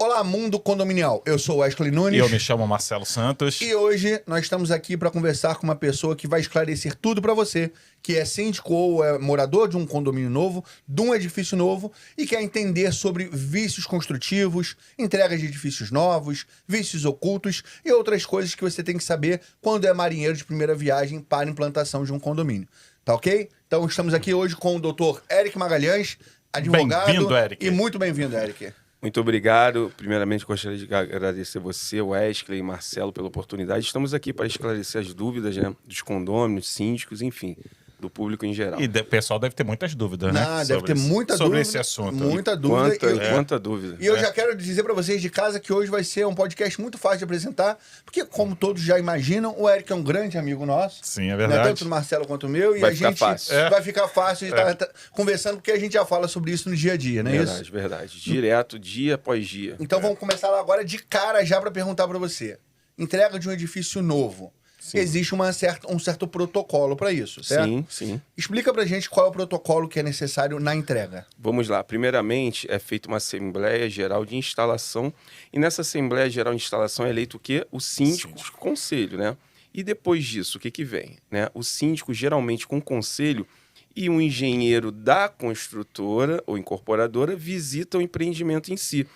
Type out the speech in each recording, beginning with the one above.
Olá, mundo condominial. Eu sou Wesley Nunes. E eu me chamo Marcelo Santos. E hoje nós estamos aqui para conversar com uma pessoa que vai esclarecer tudo para você, que é síndico ou é morador de um condomínio novo, de um edifício novo e quer entender sobre vícios construtivos, entregas de edifícios novos, vícios ocultos e outras coisas que você tem que saber quando é marinheiro de primeira viagem para a implantação de um condomínio. Tá ok? Então estamos aqui hoje com o Dr. Eric Magalhães, advogado. Bem-vindo, Eric. E muito bem-vindo, Eric. Muito obrigado. Primeiramente, gostaria de agradecer você, Wesley e Marcelo, pela oportunidade. Estamos aqui para esclarecer as dúvidas, né, dos condôminos, síndicos, enfim, do público em geral. E o pessoal deve ter muitas dúvidas, né? Deve ter muita sobre dúvida. esse assunto. Muita dúvida. Quanta dúvida. E eu já quero dizer para vocês de casa que hoje vai ser um podcast muito fácil de apresentar, porque, como todos já imaginam, o Eric é um grande amigo nosso. Sim, é Né? verdade. Tanto o Marcelo quanto o meu. E Vai a ficar gente fácil. vai ficar fácil de estar conversando, porque a gente já fala sobre isso no dia a dia, não é isso? Verdade. Direto, dia após dia. Então vamos começar lá agora de cara já para perguntar para você. Entrega de um edifício novo. Sim. Existe um certo protocolo para isso, certo? Sim. Explica pra gente qual é o protocolo que é necessário na entrega. Vamos lá. Primeiramente, é feita uma Assembleia Geral de Instalação. E nessa Assembleia Geral de Instalação é eleito o quê? O síndico, o conselho, né? E depois disso, o que vem? Né? O síndico, geralmente com o conselho, e um engenheiro da construtora ou incorporadora visita o empreendimento em si.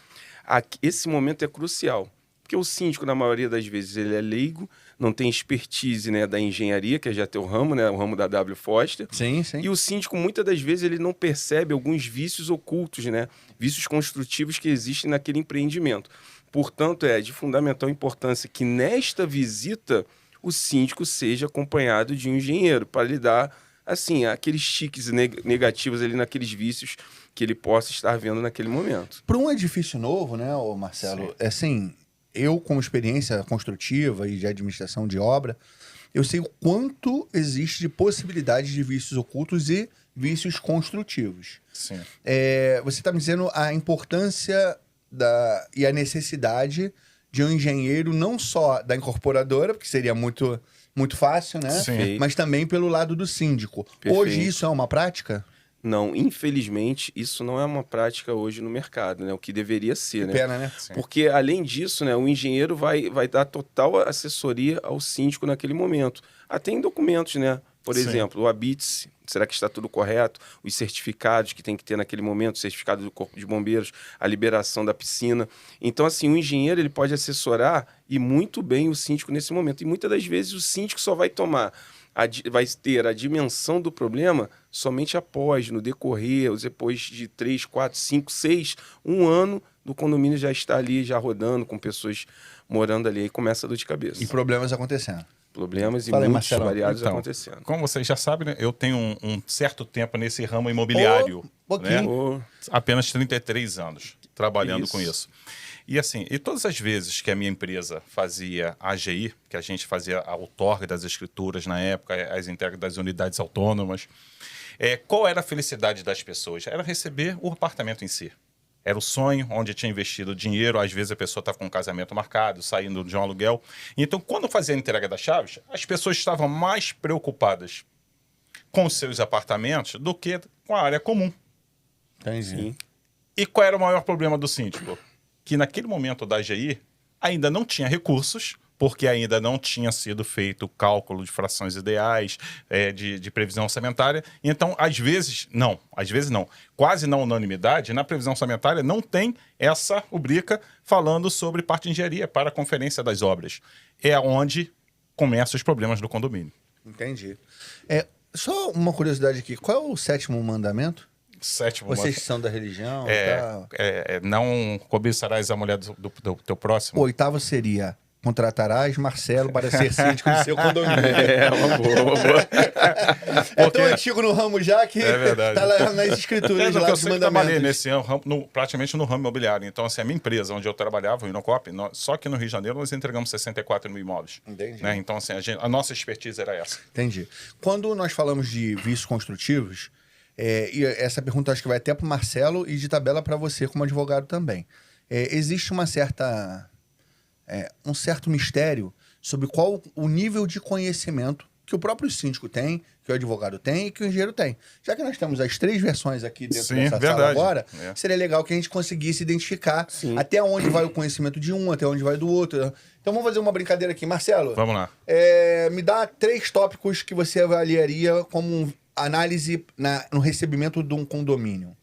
Esse momento é crucial, porque o síndico, na maioria das vezes, ele é leigo, não tem expertise, né, da engenharia, que é já teu ramo, né, o ramo da W. Foster. Sim. E o síndico, muitas das vezes, ele não percebe alguns vícios ocultos, né, vícios construtivos que existem naquele empreendimento. Portanto, é de fundamental importância que nesta visita o síndico seja acompanhado de um engenheiro para lhe dar, assim, aqueles tiques negativos ali naqueles vícios que ele possa estar vendo naquele momento. Para um edifício novo, né, Marcelo, é assim, eu com experiência construtiva e de administração de obra, eu sei o quanto existe de possibilidades de vícios ocultos e vícios construtivos. Sim. Você está me dizendo a importância e a necessidade de um engenheiro, não só da incorporadora, porque seria muito fácil, né? Sim. Mas também pelo lado do síndico. Perfeito. Hoje isso é uma prática? Não, infelizmente, isso não é uma prática hoje no mercado, né? O que deveria ser, né? Pena, né? Sim. Porque, além disso, né, o engenheiro vai dar total assessoria ao síndico naquele momento. Até em documentos, né? Por Sim. exemplo, o ABITS, será que está tudo correto? Os certificados que tem que ter naquele momento, o certificado do Corpo de Bombeiros, a liberação da piscina. Então, assim, o engenheiro ele pode assessorar e muito bem o síndico nesse momento. E muitas das vezes o síndico só vai vai ter a dimensão do problema somente após, no decorrer, depois de 3, 4, 5, 6, um ano do condomínio já está ali, já rodando, com pessoas morando ali, e começa a dor de cabeça. E problemas acontecendo. Problemas e Fala aí, muitos Marcelo. variados Então, acontecendo. como vocês já sabem, né, eu tenho um certo tempo nesse ramo imobiliário. Pouquinho. Né? Apenas 33 anos trabalhando Isso. com isso. E assim, todas as vezes que a minha empresa fazia AGI, que a gente fazia a outorga das escrituras na época, as entregas das unidades autônomas, qual era a felicidade das pessoas? Era receber o apartamento em si. Era o sonho, onde tinha investido dinheiro. Às vezes a pessoa estava com um casamento marcado, saindo de um aluguel. Então, quando fazia a entrega das chaves, as pessoas estavam mais preocupadas com os seus apartamentos do que com a área comum. Entendi. Sim. E qual era o maior problema do síndico? Que naquele momento da AGI ainda não tinha recursos, porque ainda não tinha sido feito o cálculo de frações ideais, de previsão orçamentária. Então, às vezes não, quase na unanimidade, na previsão orçamentária não tem essa rubrica falando sobre parte de engenharia para a conferência das obras. É onde começam os problemas do condomínio. Entendi. Só uma curiosidade aqui, qual é o 7º mandamento? Sétimo, Vocês que são da religião não cobiçarás a mulher do teu próximo. O 8º seria: contratarás Marcelo para ser síndico do seu condomínio. Uma boa. É tão antigo no ramo já que É verdade. tá lá nas escrituras lá Eu dos sempre trabalhei mandamentos. nesse ramo, praticamente no ramo imobiliário. Então, assim, a minha empresa, onde eu trabalhava, o Inocop, só que no Rio de Janeiro nós entregamos 64 mil imóveis. Entendi. Né? Então, assim, a nossa expertise era essa. Entendi. Quando nós falamos de vícios construtivos, e essa pergunta acho que vai até para o Marcelo e de tabela para você como advogado também. Existe um certo mistério sobre qual o nível de conhecimento que o próprio síndico tem, que o advogado tem e que o engenheiro tem. Já que nós temos as 3 versões aqui dentro dessa sala agora, seria legal que a gente conseguisse identificar até onde vai o conhecimento de um, até onde vai do outro. Então vamos fazer uma brincadeira aqui. Marcelo, vamos lá. Me dá 3 tópicos que você avaliaria como análise no recebimento de um condomínio.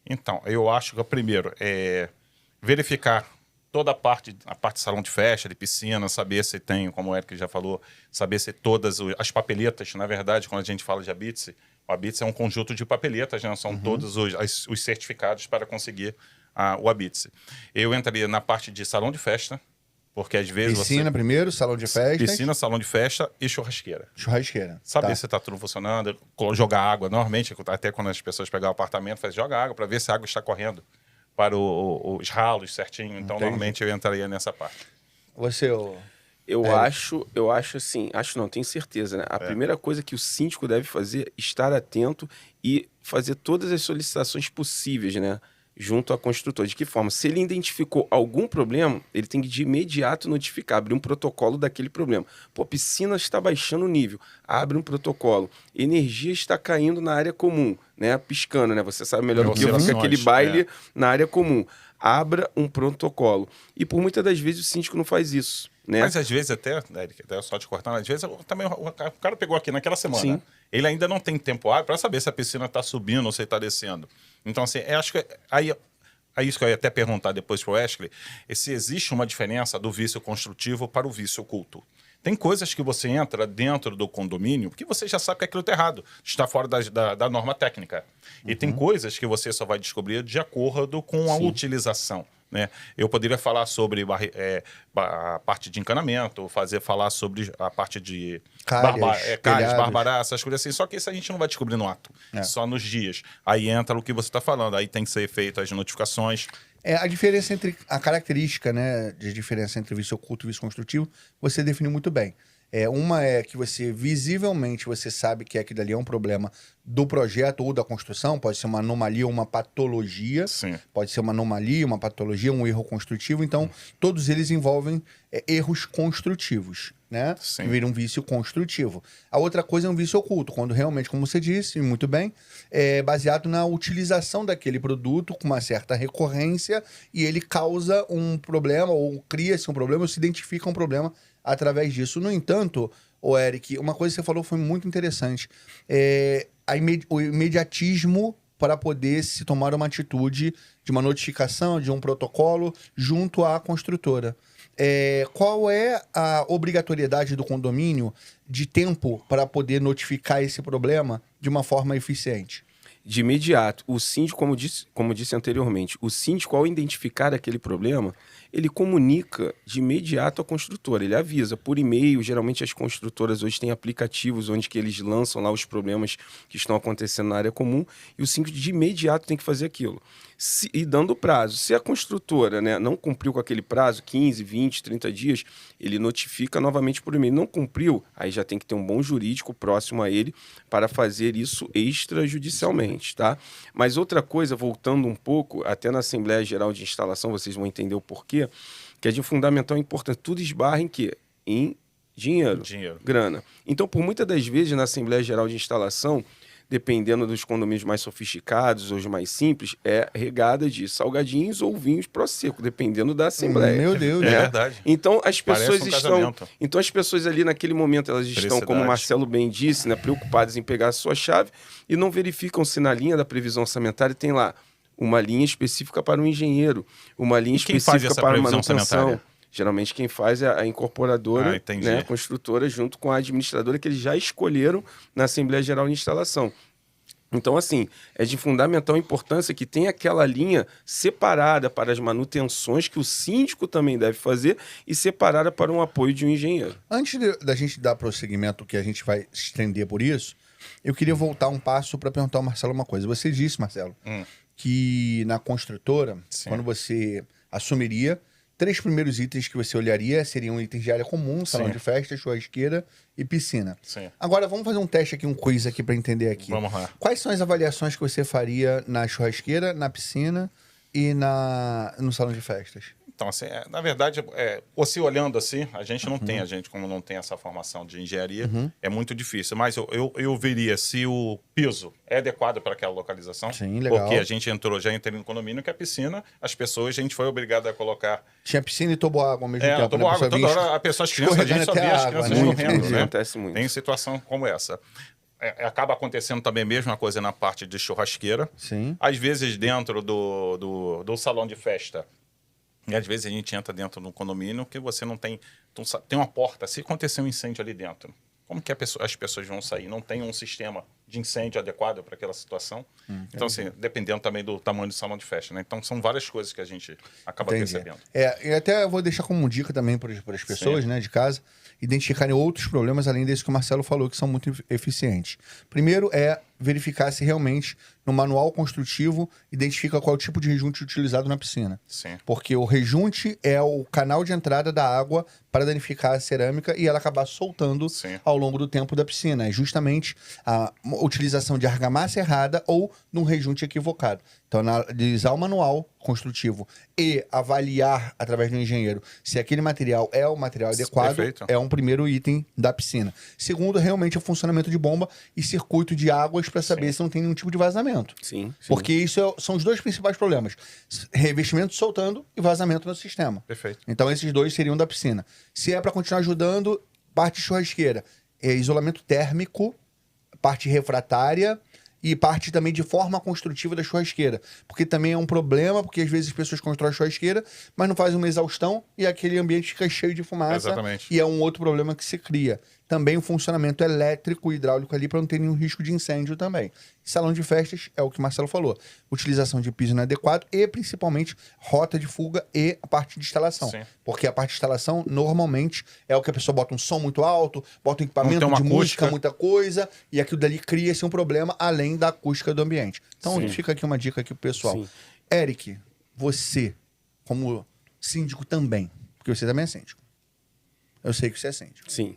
Então, eu acho que o primeiro é verificar toda a parte de salão de festa, de piscina, saber se tem, como o Eric já falou, saber se todas as papeletas, na verdade, quando a gente fala de Habite-se, o Habite-se é um conjunto de papeletas, né? São todos os certificados para conseguir o Habite-se. Eu entraria na parte de salão de festa, porque às vezes piscina primeiro, salão de festa. Piscina, salão de festa e churrasqueira. Churrasqueira. Saber se está tudo funcionando, jogar água. Normalmente, até quando as pessoas pegam o apartamento, joga água para ver se a água está correndo para os ralos certinho. Então, normalmente, eu entraria nessa parte. Você, Eu acho assim, tenho certeza, né? A primeira coisa que o síndico deve fazer é estar atento e fazer todas as solicitações possíveis, né? Junto à construtora. De que forma? Se ele identificou algum problema, ele tem que de imediato notificar, abrir um protocolo daquele problema. Pô, piscina está baixando o nível, abre um protocolo. Energia está caindo na área comum, né? Piscando, né? Você sabe melhor do que eu, fica aquele baile na área comum. Abra um protocolo. E por muitas das vezes o síndico não faz isso, né? Mas às vezes até só te cortando, às vezes também o cara pegou aqui naquela semana. Sim. Ele ainda não tem tempo hábil para saber se a piscina está subindo ou se está descendo. Então, assim, acho que aí isso que eu ia até perguntar depois para o Wesley, se existe uma diferença do vício construtivo para o vício oculto. Tem coisas que você entra dentro do condomínio que você já sabe que aquilo está errado, está fora da norma técnica. E tem coisas que você só vai descobrir de acordo com a utilização. Né? Eu poderia falar sobre a parte de encanamento, falar sobre a parte de calhas, barbaraças, coisas assim. Só que isso a gente não vai descobrir no ato, só nos dias. Aí entra o que você está falando, aí tem que ser feito as notificações. A diferença a característica, né, de diferença entre vício oculto e vício construtivo, você definiu muito bem. Uma é que você, visivelmente, você sabe que aquilo ali é um problema do projeto ou da construção, pode ser uma anomalia ou uma patologia, pode ser uma anomalia, uma patologia, um erro construtivo, então todos eles envolvem erros construtivos, né? Que viram um vício construtivo. A outra coisa é um vício oculto, quando realmente, como você disse, muito bem, é baseado na utilização daquele produto com uma certa recorrência e ele causa um problema ou cria-se um problema ou se identifica um problema através disso. No entanto, Eric, uma coisa que você falou foi muito interessante. O imediatismo para poder se tomar uma atitude de uma notificação, de um protocolo, junto à construtora. Qual é a obrigatoriedade do condomínio de tempo para poder notificar esse problema de uma forma eficiente? De imediato, o síndico, como disse anteriormente, o síndico, ao identificar aquele problema, ele comunica de imediato à construtora, ele avisa por e-mail. Geralmente as construtoras hoje têm aplicativos onde que eles lançam lá os problemas que estão acontecendo na área comum, e o síndico de imediato tem que fazer aquilo. E dando prazo. Se a construtora, né, não cumpriu com aquele prazo, 15, 20, 30 dias, ele notifica novamente por e-mail. Não cumpriu, aí já tem que ter um bom jurídico próximo a ele para fazer isso extrajudicialmente, tá? Mas outra coisa, voltando um pouco, até na Assembleia Geral de Instalação, vocês vão entender o porquê, que é de fundamental importância. Tudo esbarra em quê? Em dinheiro. Grana. Então, por muitas das vezes, na Assembleia Geral de Instalação, dependendo dos condomínios mais sofisticados ou os mais simples, é regada de salgadinhos ou vinhos Prosecco, dependendo da Assembleia. Meu Deus. É verdade. Então as pessoas Então as pessoas ali naquele momento, elas estão, como o Marcelo bem disse, né, preocupadas em pegar a sua chave e não verificam se na linha da previsão orçamentária tem lá uma linha específica para o engenheiro, uma linha específica para a manutenção. Geralmente quem faz é a incorporadora, né, a construtora, junto com a administradora, que eles já escolheram na Assembleia Geral de Instalação. Então, assim, é de fundamental importância que tenha aquela linha separada para as manutenções que o síndico também deve fazer e separada para um apoio de um engenheiro. Antes da gente dar prosseguimento, que a gente vai se estender por isso, eu queria voltar um passo para perguntar ao Marcelo uma coisa. Você disse, Marcelo, que na construtora, quando você assumiria, 3 primeiros itens que você olharia seriam itens de área comum, salão de festa, churrasqueira e piscina. Agora, vamos fazer um teste aqui, um quiz aqui para entender aqui. Vamos lá. Quais são as avaliações que você faria na churrasqueira, na piscina e no salão de festas? Então, assim, na verdade, você olhando assim, a gente não tem, como não tem essa formação de engenharia, é muito difícil. Mas eu veria se o piso é adequado para aquela localização. Sim, legal. Porque a gente já entrei no condomínio que a piscina, as pessoas, a gente foi obrigado a colocar... Tinha piscina e toboágua ao mesmo tempo. Toboágua, toda hora a pessoa, as crianças, a gente só vê as crianças correndo, né? Acontece muito. Tem situação como essa. Acaba acontecendo também a mesma coisa na parte de churrasqueira. Sim. Às vezes dentro do salão de festa. E às vezes a gente entra dentro de um condomínio que você não tem... Tem uma porta. Se acontecer um incêndio ali dentro, como que as pessoas vão sair? Não tem um sistema de incêndio adequado para aquela situação. Então, assim, dependendo também do tamanho do salão de festa, né? Então, são várias coisas que a gente acaba percebendo. E até eu vou deixar como dica também para as pessoas, né, de casa, identificarem outros problemas, além desse que o Marcelo falou, que são muito eficientes. Primeiro é verificar se realmente, no manual construtivo, identifica qual tipo de rejunte utilizado na piscina. Sim. Porque o rejunte é o canal de entrada da água para danificar a cerâmica e ela acabar soltando ao longo do tempo da piscina. É justamente a utilização de argamassa errada ou num rejunte equivocado. Então, analisar o manual construtivo e avaliar, através do engenheiro, se aquele material é o material adequado, é um primeiro item da piscina. Segundo, realmente, o funcionamento de bomba e circuito de águas para saber se não tem nenhum tipo de vazamento. Sim. Porque isso são os dois principais problemas. Revestimento soltando e vazamento no sistema. Perfeito. Então, esses dois seriam da piscina. Se é para continuar ajudando, parte churrasqueira, isolamento térmico, parte refratária e parte também de forma construtiva da churrasqueira. Porque também é um problema, porque às vezes as pessoas constroem churrasqueira, mas não fazem uma exaustão e aquele ambiente fica cheio de fumaça. Exatamente. E é um outro problema que se cria. Também o funcionamento elétrico e hidráulico ali para não ter nenhum risco de incêndio também. Salão de festas é o que o Marcelo falou. Utilização de piso inadequado e principalmente rota de fuga e a parte de instalação. Sim. Porque a parte de instalação normalmente é o que a pessoa bota um som muito alto, bota um equipamento de música, muita coisa, e aquilo dali cria-se um problema além da acústica do ambiente. Então fica aqui uma dica aqui pro pessoal. Sim. Eric, você, como síndico também, porque você também é síndico. Eu sei que você é síndico. Sim.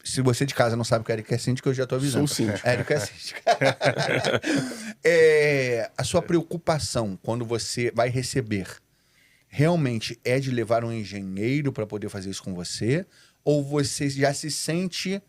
Se você de casa não sabe que o Eric é síndico, eu já tô avisando. Sou síndico. Eric é síndico. A sua preocupação quando você vai receber realmente é de levar um engenheiro para poder fazer isso com você? Ou você já se sente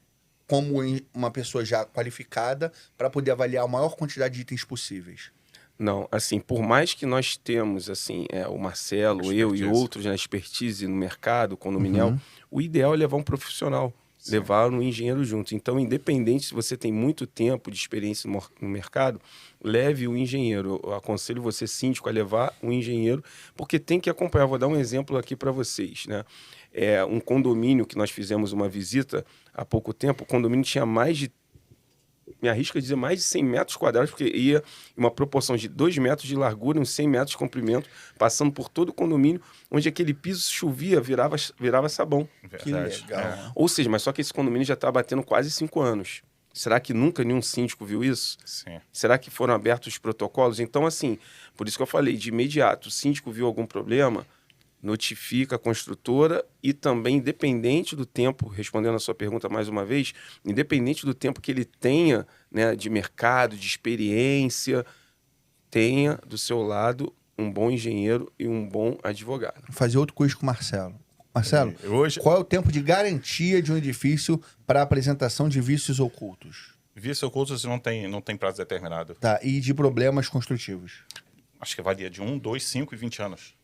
como uma pessoa já qualificada para poder avaliar a maior quantidade de itens possíveis? Não, assim, por mais que nós temos, assim, o Marcelo, eu e outros na expertise no mercado condominial, o ideal é levar um profissional. Levar um engenheiro junto. Então, independente se você tem muito tempo de experiência no mercado, leve o engenheiro. Eu aconselho você, síndico, a levar um engenheiro, porque tem que acompanhar. Vou dar um exemplo aqui para vocês, né? Um condomínio que nós fizemos uma visita há pouco tempo, o condomínio tinha me arrisco a dizer, mais de 100 metros quadrados, porque ia em uma proporção de 2 metros de largura e uns 100 metros de comprimento, passando por todo o condomínio, onde aquele piso chovia, virava sabão. Que legal. Ou seja, mas só que esse condomínio já está batendo quase 5 anos. Será que nunca nenhum síndico viu isso? Sim. Será que foram abertos os protocolos? Então, assim, por isso que eu falei, de imediato, o síndico viu algum problema, notifica a construtora e também, independente do tempo, respondendo a sua pergunta mais uma vez, independente do tempo que ele tenha, né, de mercado, de experiência, tenha do seu lado um bom engenheiro e um bom advogado. Vou fazer outro quiz com o Marcelo. Marcelo, qual é o tempo de garantia de um edifício para apresentação de vícios ocultos? Vícios ocultos não tem prazo determinado. Tá, e de problemas construtivos? Acho que varia de 1, 2, 5 e 20 anos.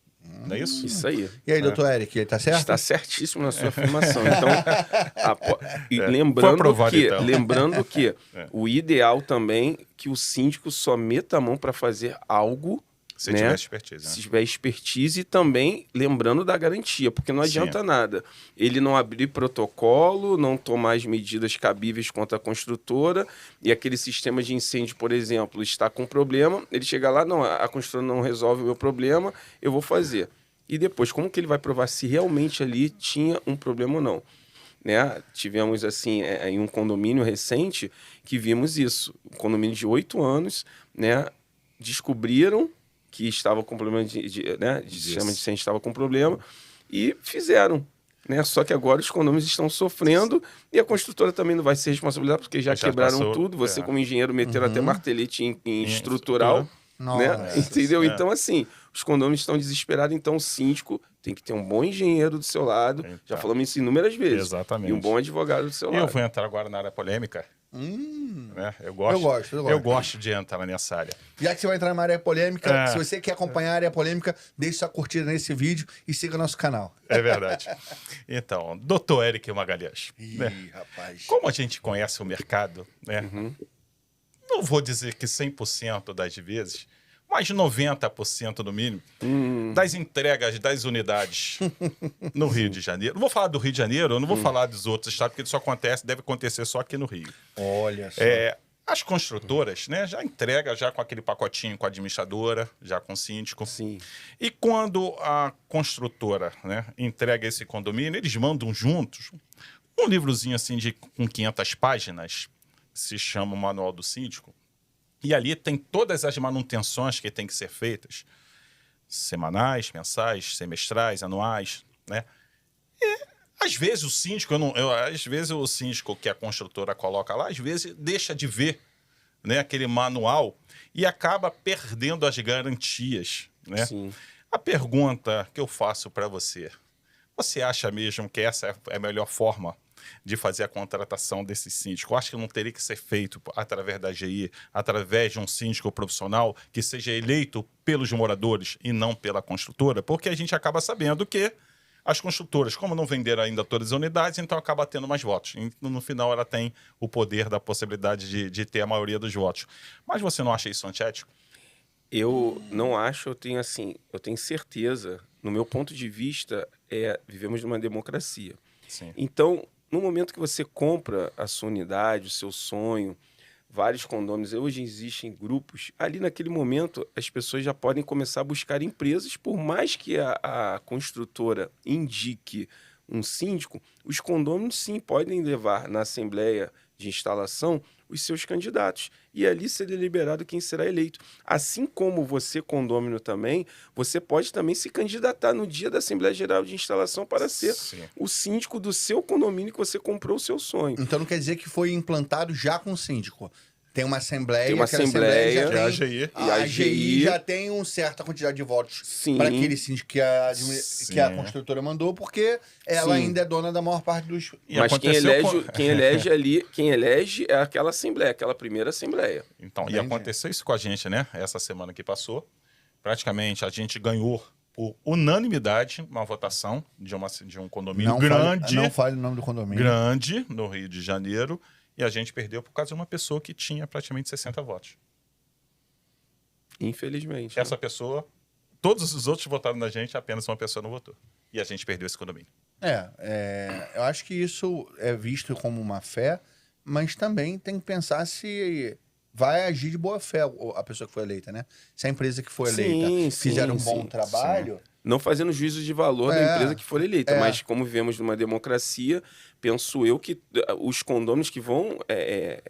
Não é isso? Isso aí. E aí, doutor Eric, ele tá certo? Está certíssimo na sua afirmação. Então, lembrando que o ideal também é que o síndico só meta a mão para fazer algo, se tiver expertise. Se tiver expertise, e também lembrando da garantia, porque não adianta nada ele não abrir protocolo, não tomar as medidas cabíveis contra a construtora, e aquele sistema de incêndio, por exemplo, está com problema, ele chega lá, não, a construtora não resolve o meu problema, eu vou fazer. E depois, como que ele vai provar se realmente ali tinha um problema ou não? Né? Tivemos, assim, em um condomínio recente, que vimos isso. Um condomínio de 8 anos, né? Descobriram que estava com problema de sistema de incêndio, estava com problema, e fizeram. Né? Só que agora os condomínios estão sofrendo e a construtora também não vai ser responsabilizada, porque já quebraram tudo. Você, como engenheiro, meteram até martelete em estrutural. Nossa. Entendeu? É. Então, assim, os condôminos estão desesperados, então o síndico tem que ter um bom engenheiro do seu lado. Então. Já falamos isso inúmeras vezes. Exatamente. E um bom advogado do seu E eu lado. vou entrar agora na área polêmica. Né? Eu gosto. gosto de entrar nessa área. Já que você vai entrar na área polêmica, É. se você quer acompanhar a área polêmica, deixe sua curtida nesse vídeo e siga nosso canal. É verdade. Então, doutor Eric Magalhães. Ih, Né? rapaz. Como a gente conhece o mercado, né? Não vou dizer que 100% das vezes, mas 90% no mínimo, das entregas das unidades no Rio de Janeiro. Não vou falar do Rio de Janeiro, eu não vou falar dos outros estados, porque isso acontece, deve acontecer só aqui no Rio. Olha só. As construtoras, né, já entrega já com aquele pacotinho com a administradora, já com o síndico. Sim. E quando a construtora, né, entrega esse condomínio, eles mandam juntos um livrozinho assim com 500 páginas, que se chama o Manual do Síndico. E ali tem todas as manutenções que têm que ser feitas, semanais, mensais, semestrais, anuais, né? E às vezes o síndico, às vezes o síndico que a construtora coloca lá, às vezes deixa de ver, né, aquele manual e acaba perdendo as garantias, né? Sim. A pergunta que eu faço para você, você acha mesmo que essa é a melhor forma de fazer a contratação desse síndico? Eu acho que não teria que ser feito através da AGI, através de um síndico profissional que seja eleito pelos moradores e não pela construtora, porque a gente acaba sabendo que as construtoras, como não venderam ainda todas as unidades, então acaba tendo mais votos. E no final ela tem o poder da possibilidade de ter a maioria dos votos. Mas você não acha isso antiético? Eu não acho, eu tenho certeza, no meu ponto de vista, vivemos numa democracia. Sim. Então, no momento que você compra a sua unidade, o seu sonho, vários condôminos, hoje existem grupos, ali naquele momento as pessoas já podem começar a buscar empresas, por mais que a construtora indique um síndico, os condôminos sim podem levar na assembleia de instalação os seus candidatos e ali ser deliberado quem será eleito. Assim como você, condômino também, você pode também se candidatar no dia da Assembleia Geral de Instalação para ser Sim. o síndico do seu condomínio que você comprou o seu sonho. Então não quer dizer que foi implantado já com o síndico. Tem uma assembleia, Tem uma aquela assembleia, já que é a tem, AGI. a E a AGI AGI já tem uma certa quantidade de votos Sim. para aquele síndico que a Sim. construtora mandou, porque ela Sim. ainda é dona da maior parte dos... E Mas quem aconteceu quem elege é aquela assembleia, aquela primeira assembleia. Então, e Entendi. aconteceu isso com a gente, né? Essa semana que passou. Praticamente a gente ganhou por unanimidade uma votação de um condomínio grande, Não fale o nome do condomínio. grande no Rio de Janeiro, e a gente perdeu por causa de uma pessoa que tinha praticamente 60 votos. Infelizmente. Essa pessoa, todos os outros votaram na gente, apenas uma pessoa não votou. E a gente perdeu esse condomínio. Eu acho que isso é visto como uma fé, mas também tem que pensar se vai agir de boa fé a pessoa que foi eleita, né? Se a empresa que foi eleita Sim, fizer um bom sim, trabalho... Não fazendo juízo de valor da empresa que for eleita, mas como vivemos numa democracia, penso eu que os condôminos que vão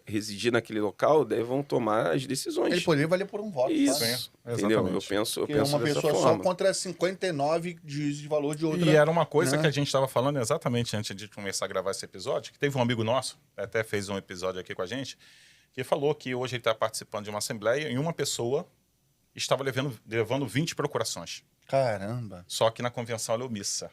residir naquele local vão tomar as decisões. Ele poderia valer por um voto. Isso, Tá? Sim, entendeu? exatamente. Eu penso Porque uma dessa pessoa forma. só contra 59 de juízo de valor de outra. E era uma coisa né? que a gente estava falando exatamente antes de começar a gravar esse episódio, que teve um amigo nosso, até fez um episódio aqui com a gente, que falou que hoje ele está participando de uma assembleia e uma pessoa estava levando 20 procurações. Caramba. Só que na convenção ela é omissa.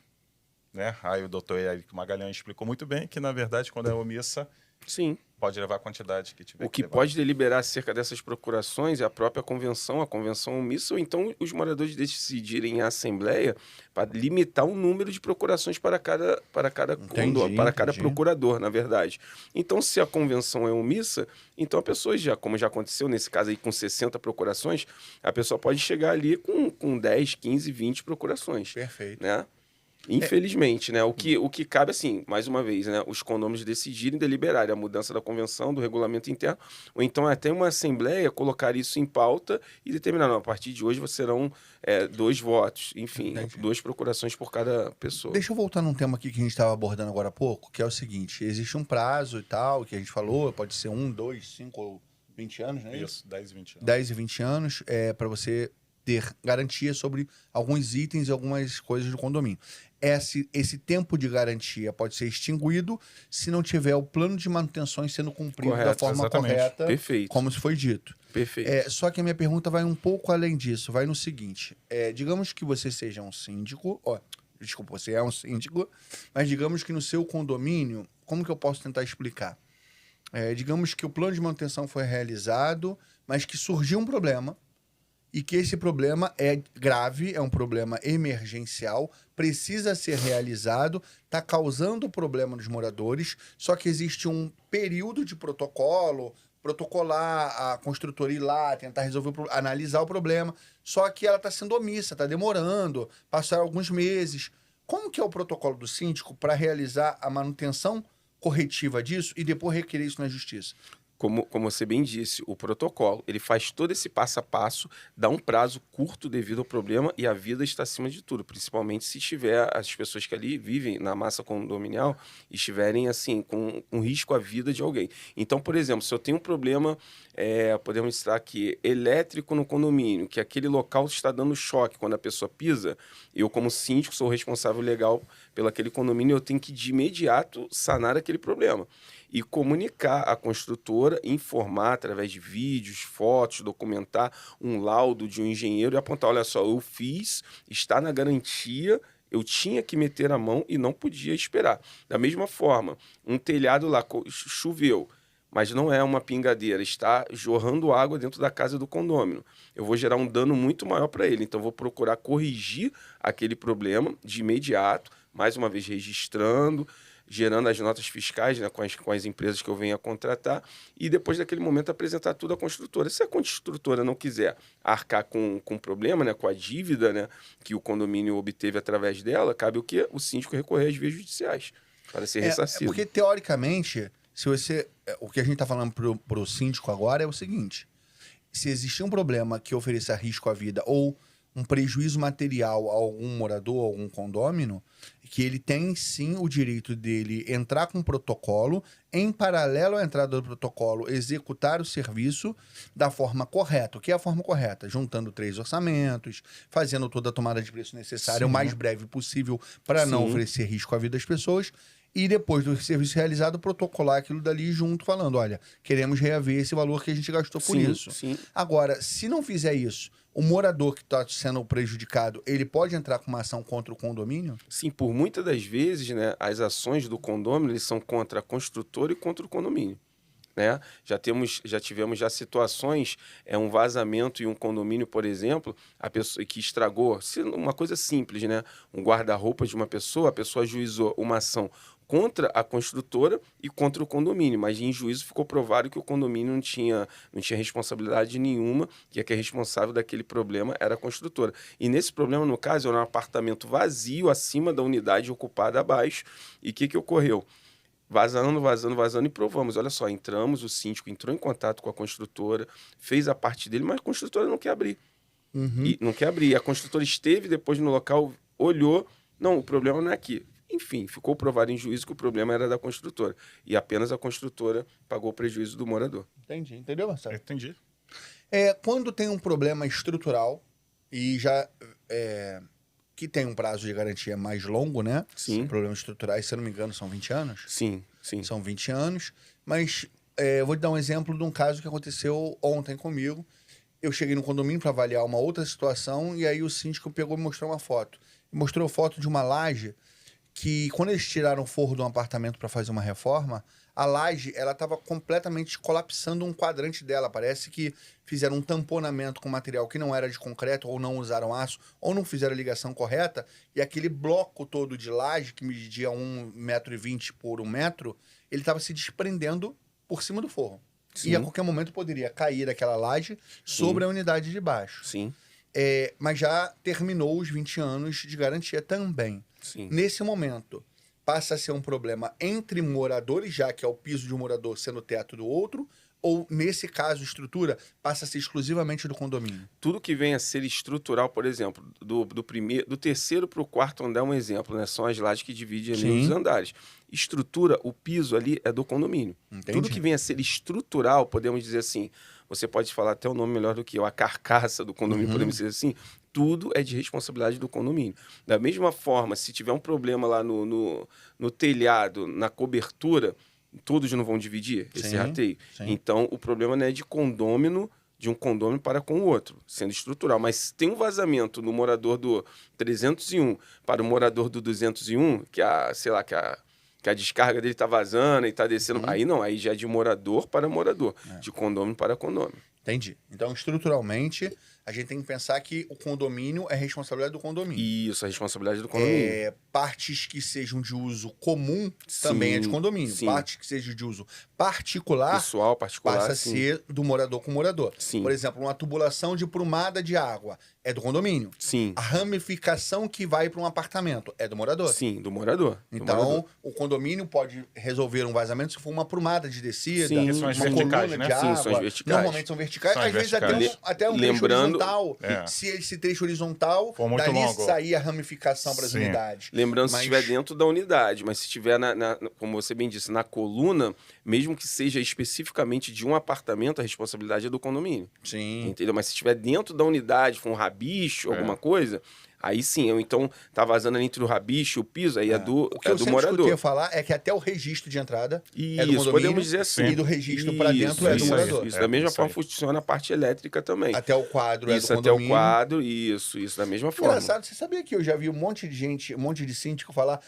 Né? Aí o doutor Eric Magalhães explicou muito bem que, na verdade, quando é omissa, Sim. pode levar a quantidade que tiver O que levar. pode deliberar acerca dessas procurações é a própria convenção, a convenção omissa, ou então os moradores decidirem em assembleia para limitar o número de procurações para cada Entendi. procurador, na verdade. Então, se a convenção é omissa, então a pessoa como já aconteceu nesse caso aí com 60 procurações, a pessoa pode chegar ali com 10, 15, 20 procurações. Perfeito. Né? Infelizmente, né? O que cabe, assim, mais uma vez, né? Os condôminos decidirem deliberar a mudança da convenção, do regulamento interno, ou então até uma assembleia colocar isso em pauta e determinar, não, a partir de hoje serão 2 votos, enfim, Entendi. 2 procurações por cada pessoa. Deixa eu voltar num tema aqui que a gente estava abordando agora há pouco, que é o seguinte: existe um prazo e tal, que a gente falou, pode ser 1, 2, 5 ou 20 anos, né? Isso, 10 e 20 anos. 10 e 20 anos, para você ter garantia sobre alguns itens e algumas coisas do condomínio. Esse tempo de garantia pode ser extinguido se não tiver o plano de manutenções sendo cumprido da Correto, forma exatamente. correta, Perfeito. como se foi dito. Perfeito. Só que a minha pergunta vai um pouco além disso, vai no seguinte, digamos que você seja um síndico, desculpa, você é um síndico, mas digamos que no seu condomínio, como que eu posso tentar explicar? Digamos que o plano de manutenção foi realizado, mas que surgiu um problema, e que esse problema é grave, é um problema emergencial, precisa ser realizado, está causando problema nos moradores, só que existe um período de protocolar, a construtora ir lá, tentar resolver, analisar o problema, só que ela está sendo omissa, está demorando, passaram alguns meses. Como que é o protocolo do síndico para realizar a manutenção corretiva disso e depois requerer isso na justiça? Como você bem disse, o protocolo, ele faz todo esse passo a passo, dá um prazo curto devido ao problema e a vida está acima de tudo, principalmente se tiver as pessoas que ali vivem na massa condominial estiverem assim, com risco à vida de alguém. Então, por exemplo, se eu tenho um problema, podemos citar aqui, elétrico no condomínio, que aquele local está dando choque quando a pessoa pisa, eu como síndico sou o responsável legal pelo aquele condomínio, eu tenho que de imediato sanar aquele problema e comunicar à construtora, informar através de vídeos, fotos, documentar um laudo de um engenheiro e apontar, olha só, eu fiz, está na garantia, eu tinha que meter a mão e não podia esperar. Da mesma forma, um telhado lá choveu, mas não é uma pingadeira, está jorrando água dentro da casa do condômino. Eu vou gerar um dano muito maior para ele, então vou procurar corrigir aquele problema de imediato, mais uma vez registrando, gerando as notas fiscais, né, com as empresas que eu venho a contratar, e depois daquele momento apresentar tudo à construtora. Se a construtora não quiser arcar com o problema, né, com a dívida, né, que o condomínio obteve através dela, cabe o quê? O síndico recorrer às vias judiciais para ser ressarcido. Porque, teoricamente, o que a gente está falando pro síndico agora é o seguinte, se existir um problema que ofereça risco à vida ou um prejuízo material a algum morador, a algum condômino, que ele tem sim o direito dele entrar com um protocolo, em paralelo à entrada do protocolo, executar o serviço da forma correta. O que é a forma correta? Juntando 3 orçamentos, fazendo toda a tomada de preço necessária o mais breve possível para não oferecer risco à vida das pessoas. E depois do serviço realizado, protocolar aquilo dali junto, falando, olha, queremos reaver esse valor que a gente gastou por isso. Sim. Agora, se não fizer isso, o morador que está sendo prejudicado, ele pode entrar com uma ação contra o condomínio? Sim, por muitas das vezes, né, as ações do condômino eles são contra a construtora e contra o condomínio. Né? Já tivemos situações, um vazamento em um condomínio, por exemplo, a pessoa que estragou, uma coisa simples, né? Um guarda-roupa de uma pessoa, a pessoa ajuizou uma ação contra a construtora e contra o condomínio, mas em juízo ficou provado que o condomínio não tinha responsabilidade nenhuma, que a responsável daquele problema era a construtora. E nesse problema, no caso, era um apartamento vazio acima da unidade ocupada abaixo. E o que ocorreu? Vazando e provamos. Olha só, o síndico entrou em contato com a construtora, fez a parte dele, mas a construtora não quer abrir. E não quer abrir. A construtora esteve depois no local, olhou, não, o problema não é aqui. Enfim, ficou provado em juízo que o problema era da construtora. E apenas a construtora pagou o prejuízo do morador. Entendi. Entendeu, Marcelo? Entendi. Quando tem um problema estrutural e já... que tem um prazo de garantia mais longo, né? Sim. Problemas estruturais, se eu não me engano, são 20 anos? Sim. São 20 anos. Mas eu vou te dar um exemplo de um caso que aconteceu ontem comigo. Eu cheguei no condomínio para avaliar uma outra situação e aí o síndico pegou e mostrou uma foto. Mostrou foto de uma laje que, quando eles tiraram o forro de um apartamento para fazer uma reforma, a laje ela estava completamente colapsando um quadrante dela. Parece que fizeram um tamponamento com material que não era de concreto, ou não usaram aço, ou não fizeram a ligação correta, e aquele bloco todo de laje, que media 1,20 m por 1 metro, ele estava se desprendendo por cima do forro. Sim. E a qualquer momento poderia cair aquela laje sobre a unidade de baixo. Sim. Mas já terminou os 20 anos de garantia também. Sim. Nesse momento, passa a ser um problema entre moradores, já que é o piso de um morador sendo o teto do outro, ou, nesse caso, estrutura, passa a ser exclusivamente do condomínio? Tudo que vem a ser estrutural, por exemplo, do terceiro para o quarto andar é um exemplo, né? São as lajes que dividem ali os andares. Estrutura, o piso ali é do condomínio. Entendi. Tudo que vem a ser estrutural, podemos dizer assim, você pode falar até o nome melhor do que eu, a carcaça do condomínio, podemos dizer assim, tudo é de responsabilidade do condomínio. Da mesma forma, se tiver um problema lá no telhado, na cobertura, todos não vão dividir esse rateio. Sim. Então, o problema não é de um condomínio para com o outro, sendo estrutural. Mas se tem um vazamento no morador do 301 para o morador do 201, que a descarga dele está vazando e está descendo, aí não, aí já é de morador para morador, de condomínio para condomínio. Entendi. Então, estruturalmente, a gente tem que pensar que o condomínio é responsabilidade do condomínio. Isso, a responsabilidade do condomínio. Partes que sejam de uso comum também é de condomínio. Sim. Partes que sejam de uso particular, Pessoal, particular, passa a sim. ser do morador com morador. Sim. Por exemplo, uma tubulação de prumada de água é do condomínio. Sim. A ramificação que vai para um apartamento é do morador. Sim, do morador. Então, o condomínio pode resolver um vazamento se for uma prumada de descida, Sim, são as uma verticais, coluna né? de Sim, água. são as verticais. Normalmente são verticais, São às as vezes verticais. até um trecho Lembrando- horizontal. É. Se esse trecho horizontal, For muito dali longo. sair a ramificação para as Sim. unidades. Lembrando, Mas- se estiver dentro da unidade, mas se estiver, como você bem disse, na coluna, mesmo que seja especificamente de um apartamento, a responsabilidade é do condomínio. Sim. Entendeu? Mas se estiver dentro da unidade, for um rabicho, alguma coisa, aí sim, ou então tá vazando ali entre o rabicho e o piso, aí é do, O que é eu do sempre escutei morador. falar é que até o registro de entrada é do Isso, condomínio. podemos dizer assim. E do registro para dentro é do isso, morador. Isso, da mesma isso forma aí. funciona a parte elétrica também. Até o quadro Isso, é do até o condomínio. quadro, isso, da mesma forma. Engraçado, você sabia que eu já vi um monte de gente, um monte de síndico falar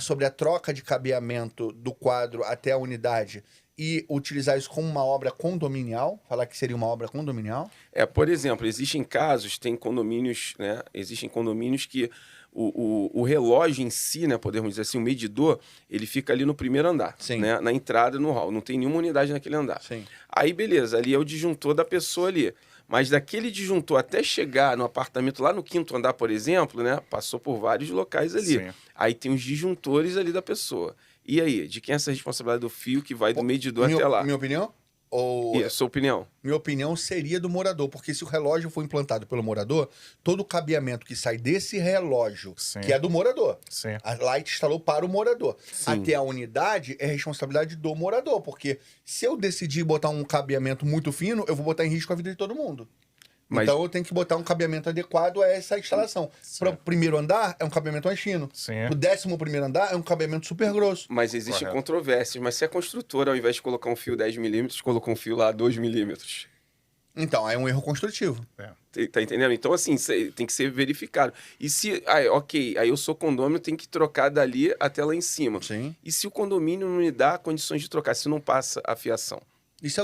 sobre a troca de cabeamento do quadro até a unidade e utilizar isso como uma obra condominial? Falar que seria uma obra condominial? Por exemplo, existem casos, tem condomínios, né? Existem condomínios que o relógio em si, né? Podemos dizer assim, o medidor, ele fica ali no primeiro andar, Sim. né? Na entrada, no hall. Não tem nenhuma unidade naquele andar. Sim. Aí, beleza, ali é o disjuntor da pessoa ali. Mas daquele disjuntor até chegar no apartamento lá no quinto andar, por exemplo, né? Passou por vários locais ali. Sim. Aí tem os disjuntores ali da pessoa. E aí, de quem é essa responsabilidade do fio que vai do medidor até lá? Minha opinião? Ou E a sua opinião? minha opinião seria do morador, porque se o relógio for implantado pelo morador, todo o cabeamento que sai desse relógio, Sim. que é do morador, Sim. a Light instalou para o morador. Sim. Até a unidade é responsabilidade do morador, porque se eu decidir botar um cabeamento muito fino, eu vou botar em risco a vida de todo mundo. Mas- Então eu tenho que botar um cabeamento adequado a essa instalação. Para o primeiro andar é um cabeamento mais fino. Sim. Para o 11º andar é um cabeamento super grosso. Mas existem Correto. controvérsias. Mas se a construtora, ao invés de colocar um fio 10 milímetros, colocou um fio lá 2 milímetros. Então, é um erro construtivo. Tá entendendo? Então, assim, tem que ser verificado. E se, ok, aí eu sou condomínio, tem que trocar dali até lá em cima. Sim. E se o condomínio não me dá condições de trocar, se não passa a fiação? E se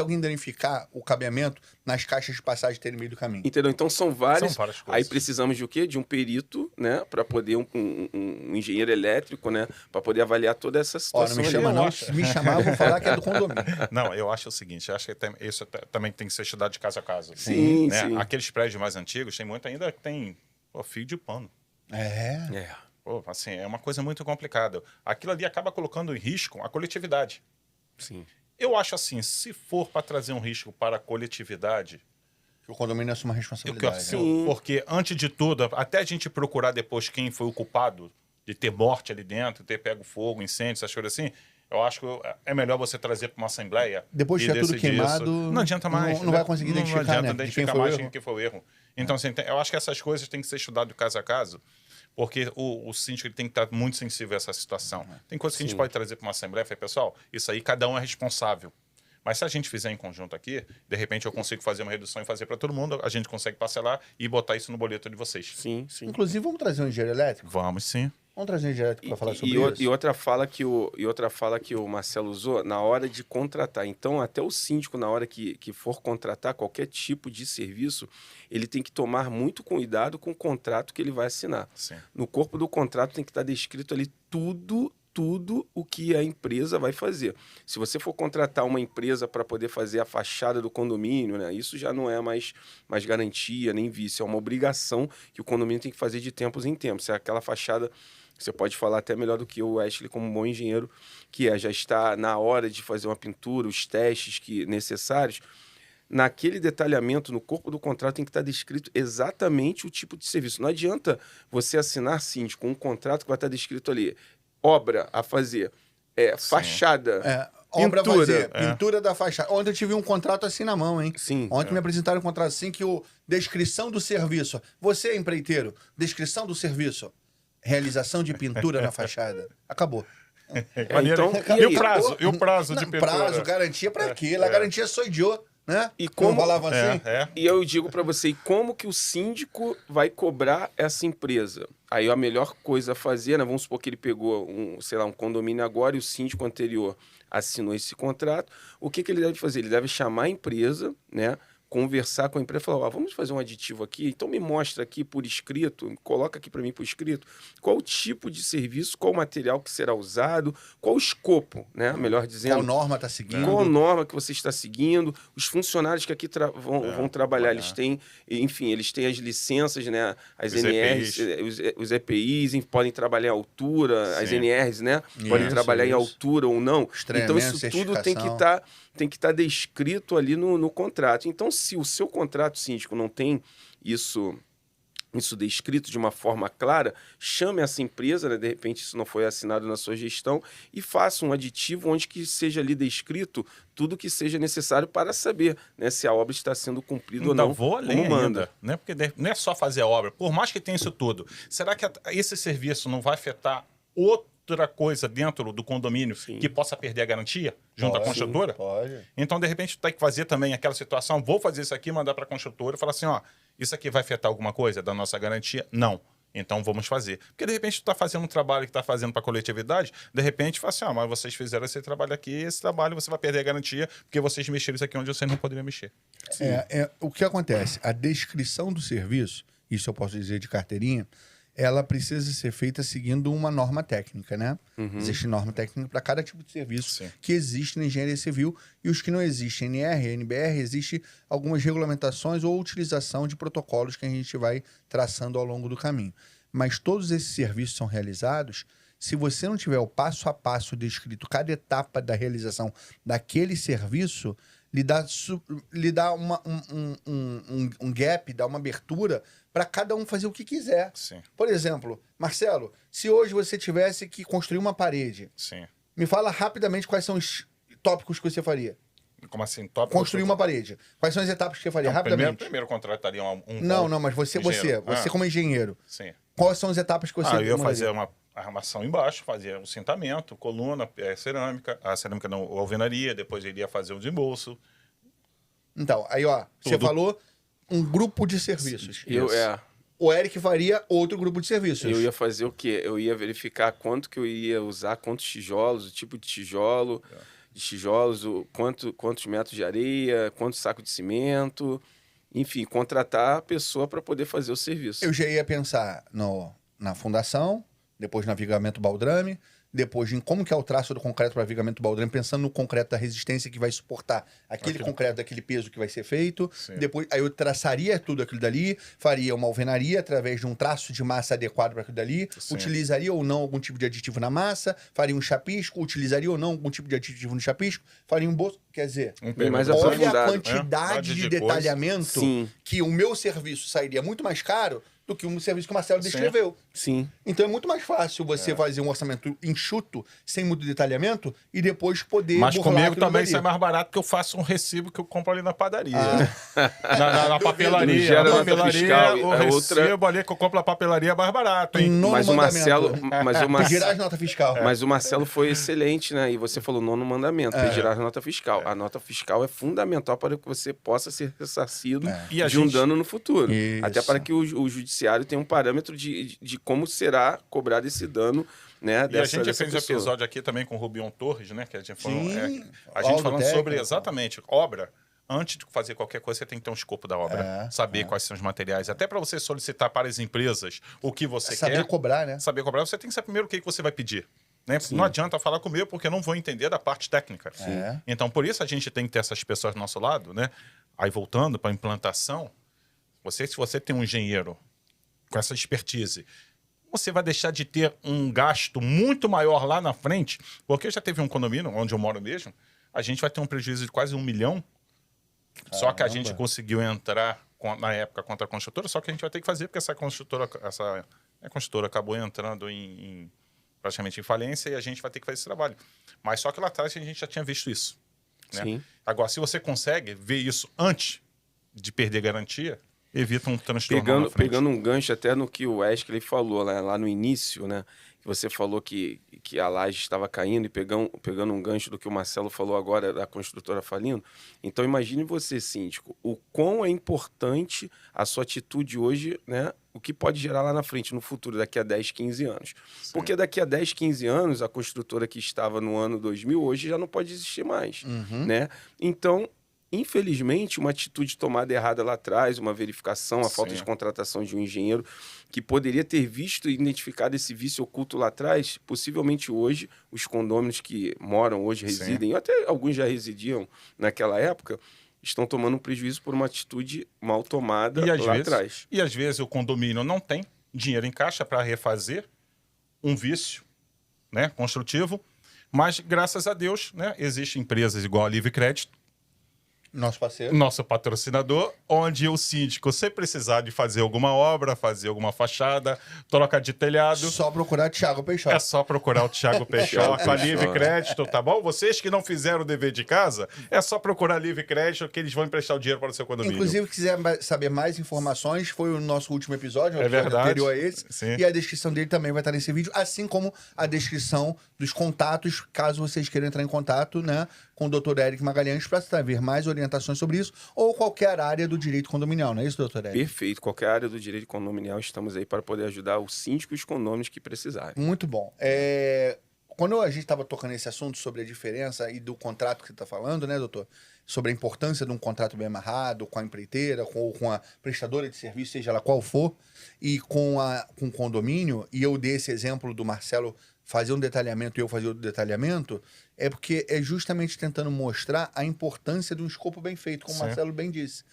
alguém danificar o cabeamento nas caixas de passagem ter no meio do caminho? Entendeu? Então são várias. São várias coisas. Aí precisamos de o quê? De um perito, né? Para poder, um engenheiro elétrico, né? Para poder avaliar toda essa Ó, situação. não me ali. chama eu não. acho. Se me chamar, eu vou falar que é do condomínio. Não, eu acho o seguinte, eu acho que isso também tem que ser estudado de casa a casa. Sim, Né? sim. Aqueles prédios mais antigos, tem muito ainda que tem fio de pano. É. É. Pô, assim, é uma coisa muito complicada. Aquilo ali acaba colocando em risco a coletividade. Sim. Eu acho assim, se for para trazer um risco para a coletividade, Que o condomínio assume a eu responsabilidade. assim, né? Sim. porque antes de tudo, até a gente procurar depois quem foi o culpado de ter morte ali dentro, ter pego fogo, incêndio, essas coisas assim, eu acho que é melhor você trazer para uma assembleia. Depois e que é tudo decidir queimado, isso. Não adianta mais. não vai conseguir identificar, Não adianta né, de identificar quem foi o mais erro. de quem foi o erro. Então, assim, eu acho que essas coisas têm que ser estudadas caso a caso, porque o síndico ele tem que estar muito sensível a essa situação. Tem coisas que a gente pode trazer para uma assembleia e falar, pessoal, isso aí cada um é responsável. Mas se a gente fizer em conjunto aqui, de repente eu consigo fazer uma redução e fazer para todo mundo, a gente consegue parcelar e botar isso no boleto de vocês. Sim, sim. Inclusive, vamos trazer um engenheiro elétrico? Vamos sim. Vamos trazer um engenheiro elétrico para falar sobre E isso? outra fala que o Marcelo usou na hora de contratar. Então, até o síndico, na hora que for contratar qualquer tipo de serviço, ele tem que tomar muito cuidado com o contrato que ele vai assinar. Sim. No corpo do contrato tem que estar descrito ali tudo o que a empresa vai fazer. Se você for contratar uma empresa para poder fazer a fachada do condomínio, né, isso já não é mais garantia, nem vício. É uma obrigação que o condomínio tem que fazer de tempos em tempos. Se é aquela fachada, você pode falar até melhor do que o Ashley como um bom engenheiro, que já está na hora de fazer uma pintura, os testes necessários. Naquele detalhamento, no corpo do contrato, tem que estar descrito exatamente o tipo de serviço. Não adianta você assinar, síndico, um contrato que vai estar descrito ali, obra a fazer, fachada. obra Pintura. vazia, pintura da fachada. Ontem eu tive um contrato assim na mão, hein? Sim. Ontem me apresentaram um contrato assim que o descrição do serviço. Você, empreiteiro, descrição do serviço. Realização de pintura na fachada. Acabou. Maneiro. Então, E e o aí? prazo? E o prazo de Não, pintura? prazo, garantia pra quê? A garantia sou idiota, né? E como- Não falavam assim? E eu digo para você, e como que o síndico vai cobrar essa empresa? Aí a melhor coisa a fazer, né? Vamos supor que ele pegou um condomínio agora e o síndico anterior assinou esse contrato. O que ele deve fazer? Ele deve chamar a empresa, né? Conversar com a empresa e falar, vamos fazer um aditivo aqui, então me mostra aqui por escrito, coloca aqui para mim por escrito, qual o tipo de serviço, qual o material que será usado, qual o escopo, né? Melhor dizendo. Qual norma tá seguindo? Qual norma que você está seguindo? Os funcionários que aqui vão trabalhar, eles têm, enfim, eles têm as licenças, né? As Os NRs, os EPIs, podem trabalhar em altura, as NRs, né? Podem trabalhar em altura ou não. Então, isso tudo tem que estar descrito ali no contrato. Então, se o seu contrato síndico não tem isso descrito de uma forma clara, chame essa empresa, né? De repente isso não foi assinado na sua gestão, e faça um aditivo onde que seja ali descrito tudo que seja necessário para saber, né, se a obra está sendo cumprida ou não, Vou além como manda. ainda, né? Porque não é só fazer a obra. Por mais que tenha isso tudo, será que esse serviço não vai afetar outra coisa dentro do condomínio que possa perder a garantia junto à construtora? Pode. Então, de repente, tu tem que fazer também aquela situação, vou fazer isso aqui, mandar para a construtora e falar assim, ó, isso aqui vai afetar alguma coisa da nossa garantia? Não. Então, vamos fazer. Porque, de repente, tu está fazendo um trabalho que está fazendo para a coletividade, de repente, fala assim, mas vocês fizeram esse trabalho aqui, esse trabalho você vai perder a garantia, porque vocês mexeram isso aqui onde vocês não poderiam mexer. O que acontece? A descrição do serviço, isso eu posso dizer de carteirinha, ela precisa ser feita seguindo uma norma técnica, né? Existe norma técnica para cada tipo de serviço que existe na engenharia civil, e os que não existem, NR, NBR, existe algumas regulamentações ou utilização de protocolos que a gente vai traçando ao longo do caminho. Mas todos esses serviços são realizados se você não tiver o passo a passo descrito, cada etapa da realização daquele serviço, lhe dá um gap, dá uma abertura para cada um fazer o que quiser. Sim. Por exemplo, Marcelo, se hoje você tivesse que construir uma parede, Sim. me fala rapidamente quais são os tópicos que você faria. Como assim? Top? Construir uma parede. Quais são as etapas que você faria? Rapidamente. Primeiro contrataria um Não, mas você como engenheiro, Sim. quais são as etapas que você Eu ia demoraria? fazer uma armação embaixo, fazia um cintamento, coluna, cerâmica, a cerâmica não, alvenaria, depois ele ia fazer o desembolso. Então, aí ó, você falou um grupo de serviços. O Eric faria outro grupo de serviços. Eu ia fazer o quê? Eu ia verificar quanto que eu ia usar, quantos tijolos, o tipo de tijolo, quantos metros de areia, quantos sacos de cimento, enfim, contratar a pessoa para poder fazer o serviço. Eu já ia pensar na fundação, depois no vigamento baldrame, depois em como que é o traço do concreto para vigamento baldrame, pensando no concreto da resistência que vai suportar aquele concreto daquele peso que vai ser feito. Sim. Depois, aí eu traçaria tudo aquilo dali, faria uma alvenaria através de um traço de massa adequado para aquilo dali, Sim. utilizaria ou não algum tipo de aditivo na massa, faria um chapisco, utilizaria ou não algum tipo de aditivo no chapisco, faria um bolso, quer dizer, mais olha a aprofundado, quantidade de coisa. detalhamento Sim. que o meu serviço sairia muito mais caro do que um serviço que o Marcelo descreveu. Sim. Então é muito mais fácil você fazer um orçamento enxuto, sem muito detalhamento, e depois poder Mas burlar comigo aquilo também dali. sai mais barato, porque eu faço um recibo que eu compro ali na padaria. Na papelaria. Não gera Na nota papelaria, fiscal, o é recibo outra- ali que eu compro na papelaria é mais barato, hein? Nono Mas o mandamento. Marcelo, Pedirás as nota fiscal. Mas o Marcelo foi excelente, né? E você falou nono mandamento, pedirá a nota fiscal. A nota fiscal é fundamental para que você possa ser ressarcido E a de um gente- dano no futuro. Isso. Até para que o judiciário tenha um parâmetro de como será cobrado esse dano, né? E a gente dessa fez um pessoa. episódio aqui também com o Rubion Torres, né? Que a gente falou, Sim, a gente laudo falando técnico. sobre exatamente obra. Antes de fazer qualquer coisa, você tem que ter um escopo da obra. Saber quais são os materiais. Até para você solicitar para as empresas o que você Saber quer. cobrar, né? Saber cobrar, você tem que saber primeiro o que você vai pedir. Né? Não adianta falar comigo porque eu não vou entender da parte técnica. Então, por isso a gente tem que ter essas pessoas do nosso lado, né? Aí, voltando para a implantação, se você tem um engenheiro com essa expertise, você vai deixar de ter um gasto muito maior lá na frente, porque já teve um condomínio, onde eu moro mesmo, a gente vai ter um prejuízo de quase 1 milhão, só que a gente conseguiu entrar na época contra a construtora, só que a gente vai ter que fazer, porque a construtora acabou entrando em praticamente em falência e a gente vai ter que fazer esse trabalho. Mas só que lá atrás a gente já tinha visto isso. Né? Sim. Agora, se você consegue ver isso antes de perder garantia, evita um transtorno lá na frente. Pegando um gancho até no que o Wesley falou lá no início, né? Que você falou que a laje estava caindo e pegando um gancho do que o Marcelo falou agora da construtora falindo. Então imagine você, síndico, o quão é importante a sua atitude hoje, né? O que pode gerar lá na frente, no futuro, daqui a 10, 15 anos. Sim. Porque daqui a 10, 15 anos, a construtora que estava no ano 2000, hoje já não pode existir mais, né? Então, infelizmente, uma atitude tomada errada lá atrás, uma verificação, a falta de contratação de um engenheiro que poderia ter visto e identificado esse vício oculto lá atrás, possivelmente hoje, os condôminos que moram hoje, residem, ou até alguns já residiam naquela época, estão tomando um prejuízo por uma atitude mal tomada lá atrás. E às vezes o condomínio não tem dinheiro em caixa para refazer um vício, né, construtivo, mas graças a Deus, né, existem empresas igual a Livre Crédito, Nosso parceiro. nosso patrocinador, onde o síndico, se precisar de fazer alguma obra, fazer alguma fachada, troca de telhado... Só procurar Thiago Peixoto. É só procurar o Thiago Peixoto, a Livre Crédito, tá bom? Vocês que não fizeram o dever de casa, é só procurar a Livre Crédito que eles vão emprestar o dinheiro para o seu condomínio. Inclusive, se quiser saber mais informações, foi o nosso último episódio, É verdade. anterior a esse. Sim. E a descrição dele também vai estar nesse vídeo, assim como a descrição dos contatos, caso vocês queiram entrar em contato, né, com o Dr. Eric Magalhães para saber mais orientações sobre isso, ou qualquer área do direito condominial, não é isso, doutor Eric? Perfeito. Qualquer área do direito condominial, estamos aí para poder ajudar o síndico e os condôminos que precisarem. Muito bom. Quando a gente estava tocando esse assunto sobre a diferença e do contrato que você está falando, né, doutor? Sobre a importância de um contrato bem amarrado com a empreiteira, com a prestadora de serviço, seja ela qual for, e com o condomínio, e eu dei esse exemplo do Marcelo fazer um detalhamento e eu fazer outro detalhamento, é porque é justamente tentando mostrar a importância de um escopo bem feito, como o Marcelo bem disse.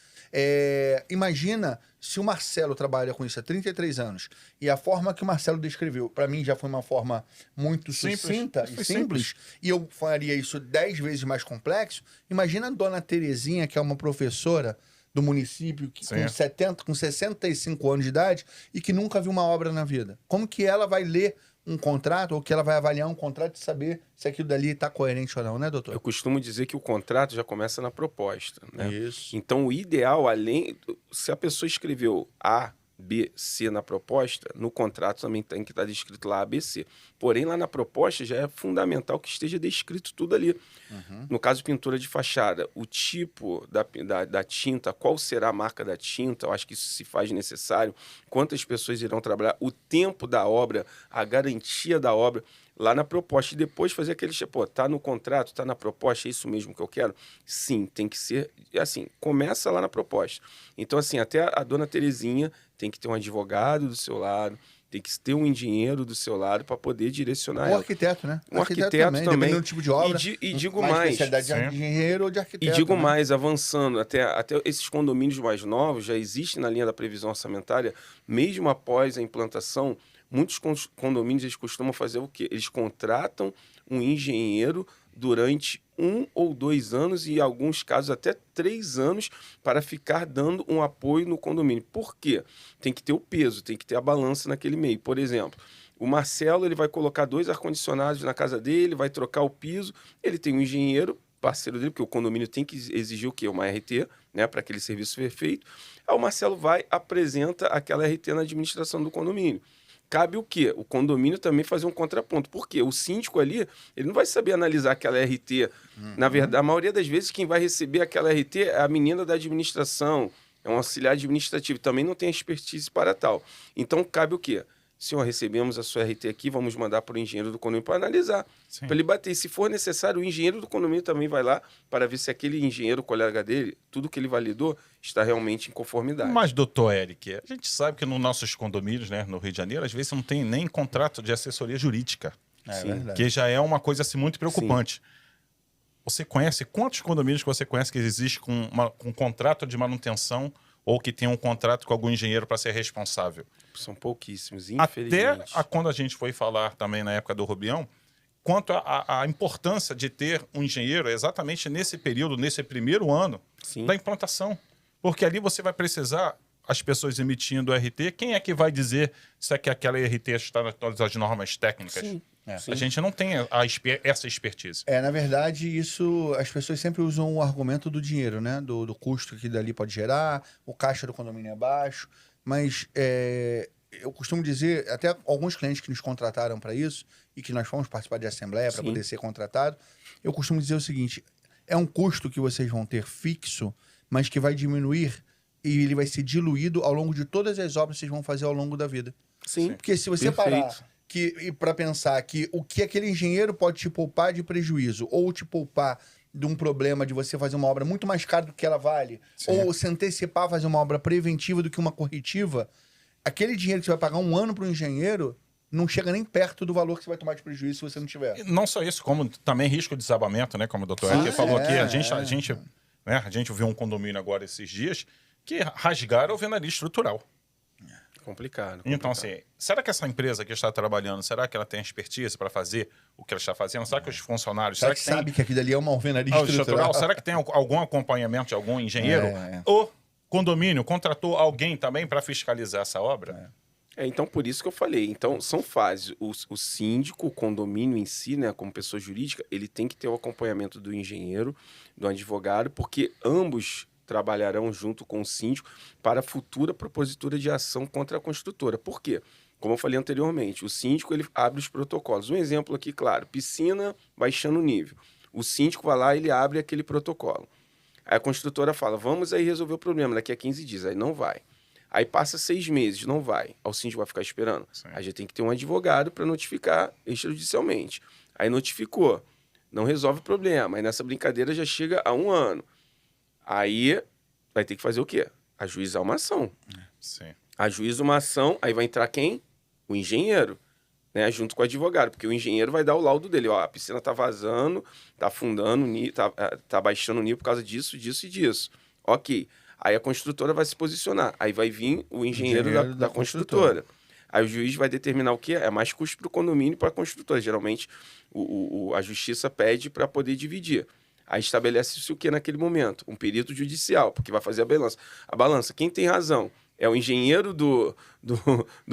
Imagina se o Marcelo trabalha com isso há 33 anos e a forma que o Marcelo descreveu, para mim já foi uma forma muito sucinta e simples, e eu faria isso 10 vezes mais complexo. Imagina a dona Terezinha, que é uma professora do município com 65 anos de idade e que nunca viu uma obra na vida. Como que ela vai ler um contrato, ou que ela vai avaliar um contrato e saber se aquilo dali está coerente ou não, né, doutor? Eu costumo dizer que o contrato já começa na proposta, né? Isso. Então, o ideal, se a pessoa escreveu A, B, C na proposta, no contrato também tem que estar descrito lá A, B, C. Porém, lá na proposta já é fundamental que esteja descrito tudo ali. No caso, pintura de fachada, o tipo da tinta, qual será a marca da tinta, eu acho que isso se faz necessário, quantas pessoas irão trabalhar, o tempo da obra, a garantia da obra, lá na proposta. E depois fazer aquele, tá no contrato, tá na proposta, é isso mesmo que eu quero? Sim, tem que ser, assim, começa lá na proposta. Então, assim, até a dona Terezinha tem que ter um advogado do seu lado, tem que ter um engenheiro do seu lado para poder direcionar ela. Um arquiteto, né? Um arquiteto também. Dependendo do tipo de obra. E digo mais. Especialidade de engenheiro ou de arquiteto. E digo né? mais, avançando, até esses condomínios mais novos já existem na linha da previsão orçamentária, mesmo após a implantação, muitos condomínios eles costumam fazer o quê? Eles contratam um engenheiro durante 1 ou 2 anos e, em alguns casos, até 3 anos para ficar dando um apoio no condomínio. Por quê? Tem que ter o peso, tem que ter a balança naquele meio. Por exemplo, o Marcelo ele vai colocar 2 ar-condicionados na casa dele, vai trocar o piso, ele tem um engenheiro, parceiro dele, porque o condomínio tem que exigir o quê? Uma RT, né, para aquele serviço ser feito. Aí o Marcelo apresenta aquela RT na administração do condomínio. Cabe o quê? O condomínio também fazer um contraponto. Por quê? O síndico ali, ele não vai saber analisar aquela RT. Na verdade, a maioria das vezes, quem vai receber aquela RT é a menina da administração, é um auxiliar administrativo, também não tem expertise para tal. Então, cabe o quê? Senhor, recebemos a sua RT aqui, vamos mandar para o engenheiro do condomínio para analisar, para ele bater. Se for necessário, o engenheiro do condomínio também vai lá para ver se aquele engenheiro, colega dele, tudo que ele validou, está realmente em conformidade. Mas, doutor Eric, a gente sabe que nos nossos condomínios, né, no Rio de Janeiro, às vezes não tem nem contrato de assessoria jurídica, que já é uma coisa assim, muito preocupante. Sim. Você conhece, quantos condomínios que você conhece que existe com um contrato de manutenção ou que tem um contrato com algum engenheiro para ser responsável? São pouquíssimos, infelizmente. Até quando a gente foi falar também na época do Rubião, quanto à importância de ter um engenheiro exatamente nesse período, nesse primeiro ano da implantação. Porque ali você vai precisar as pessoas emitindo RT, quem é que vai dizer se é que aquela RT está em todas as normas técnicas? Sim. A gente não tem essa expertise. Na verdade, isso as pessoas sempre usam o argumento do dinheiro, né? Do custo que dali pode gerar, o caixa do condomínio é baixo, mas eu costumo dizer, até alguns clientes que nos contrataram para isso e que nós fomos participar de assembleia para poder ser contratado, eu costumo dizer o seguinte, é um custo que vocês vão ter fixo, mas que vai diminuir e ele vai ser diluído ao longo de todas as obras que vocês vão fazer ao longo da vida. Sim. Porque se você parar para pensar que o que aquele engenheiro pode te poupar de prejuízo ou te poupar de um problema de você fazer uma obra muito mais cara do que ela vale, ou se antecipar a fazer uma obra preventiva do que uma corretiva, aquele dinheiro que você vai pagar um ano para o engenheiro não chega nem perto do valor que você vai tomar de prejuízo se você não tiver. E não só isso, como também risco de desabamento, né? Como o doutor Edgar falou aqui, a gente viu um condomínio agora esses dias que rasgaram a alvenaria estrutural. Complicado. Então, assim, será que essa empresa que está trabalhando, será que ela tem expertise para fazer o que ela está fazendo? Será que os funcionários... Será que sabe que aquilo ali é uma alvenaria estrutural? Será que tem algum acompanhamento de algum engenheiro? O condomínio contratou alguém também para fiscalizar essa obra? Então, por isso que eu falei. Então, são fases. O síndico, o condomínio em si, né, como pessoa jurídica, ele tem que ter o acompanhamento do engenheiro, do advogado, porque ambos trabalharão junto com o síndico para a futura propositura de ação contra a construtora. Por quê? Como eu falei anteriormente, o síndico ele abre os protocolos. Um exemplo aqui, claro, piscina baixando o nível. O síndico vai lá e ele abre aquele protocolo. Aí a construtora fala, vamos aí resolver o problema daqui a 15 dias. Aí não vai. Aí passa 6 meses, não vai. Aí o síndico vai ficar esperando. Sim. Aí já tem que ter um advogado para notificar extrajudicialmente. Aí notificou, não resolve o problema. Aí nessa brincadeira já chega a 1 ano. Aí vai ter que fazer o quê? Ajuizar uma ação. Sim. Ajuiza uma ação, aí vai entrar quem? O engenheiro, né? Junto com o advogado, porque o engenheiro vai dar o laudo dele. Ó, a piscina está vazando, está afundando, tá baixando o nível por causa disso, disso e disso. Ok. Aí a construtora vai se posicionar. Aí vai vir o engenheiro da construtora. Aí o juiz vai determinar o quê? É mais custo para o condomínio e para a construtora. Geralmente a justiça pede para poder dividir. Aí estabelece-se o que naquele momento? Um perito judicial, porque vai fazer a balança. A balança, quem tem razão? É o engenheiro do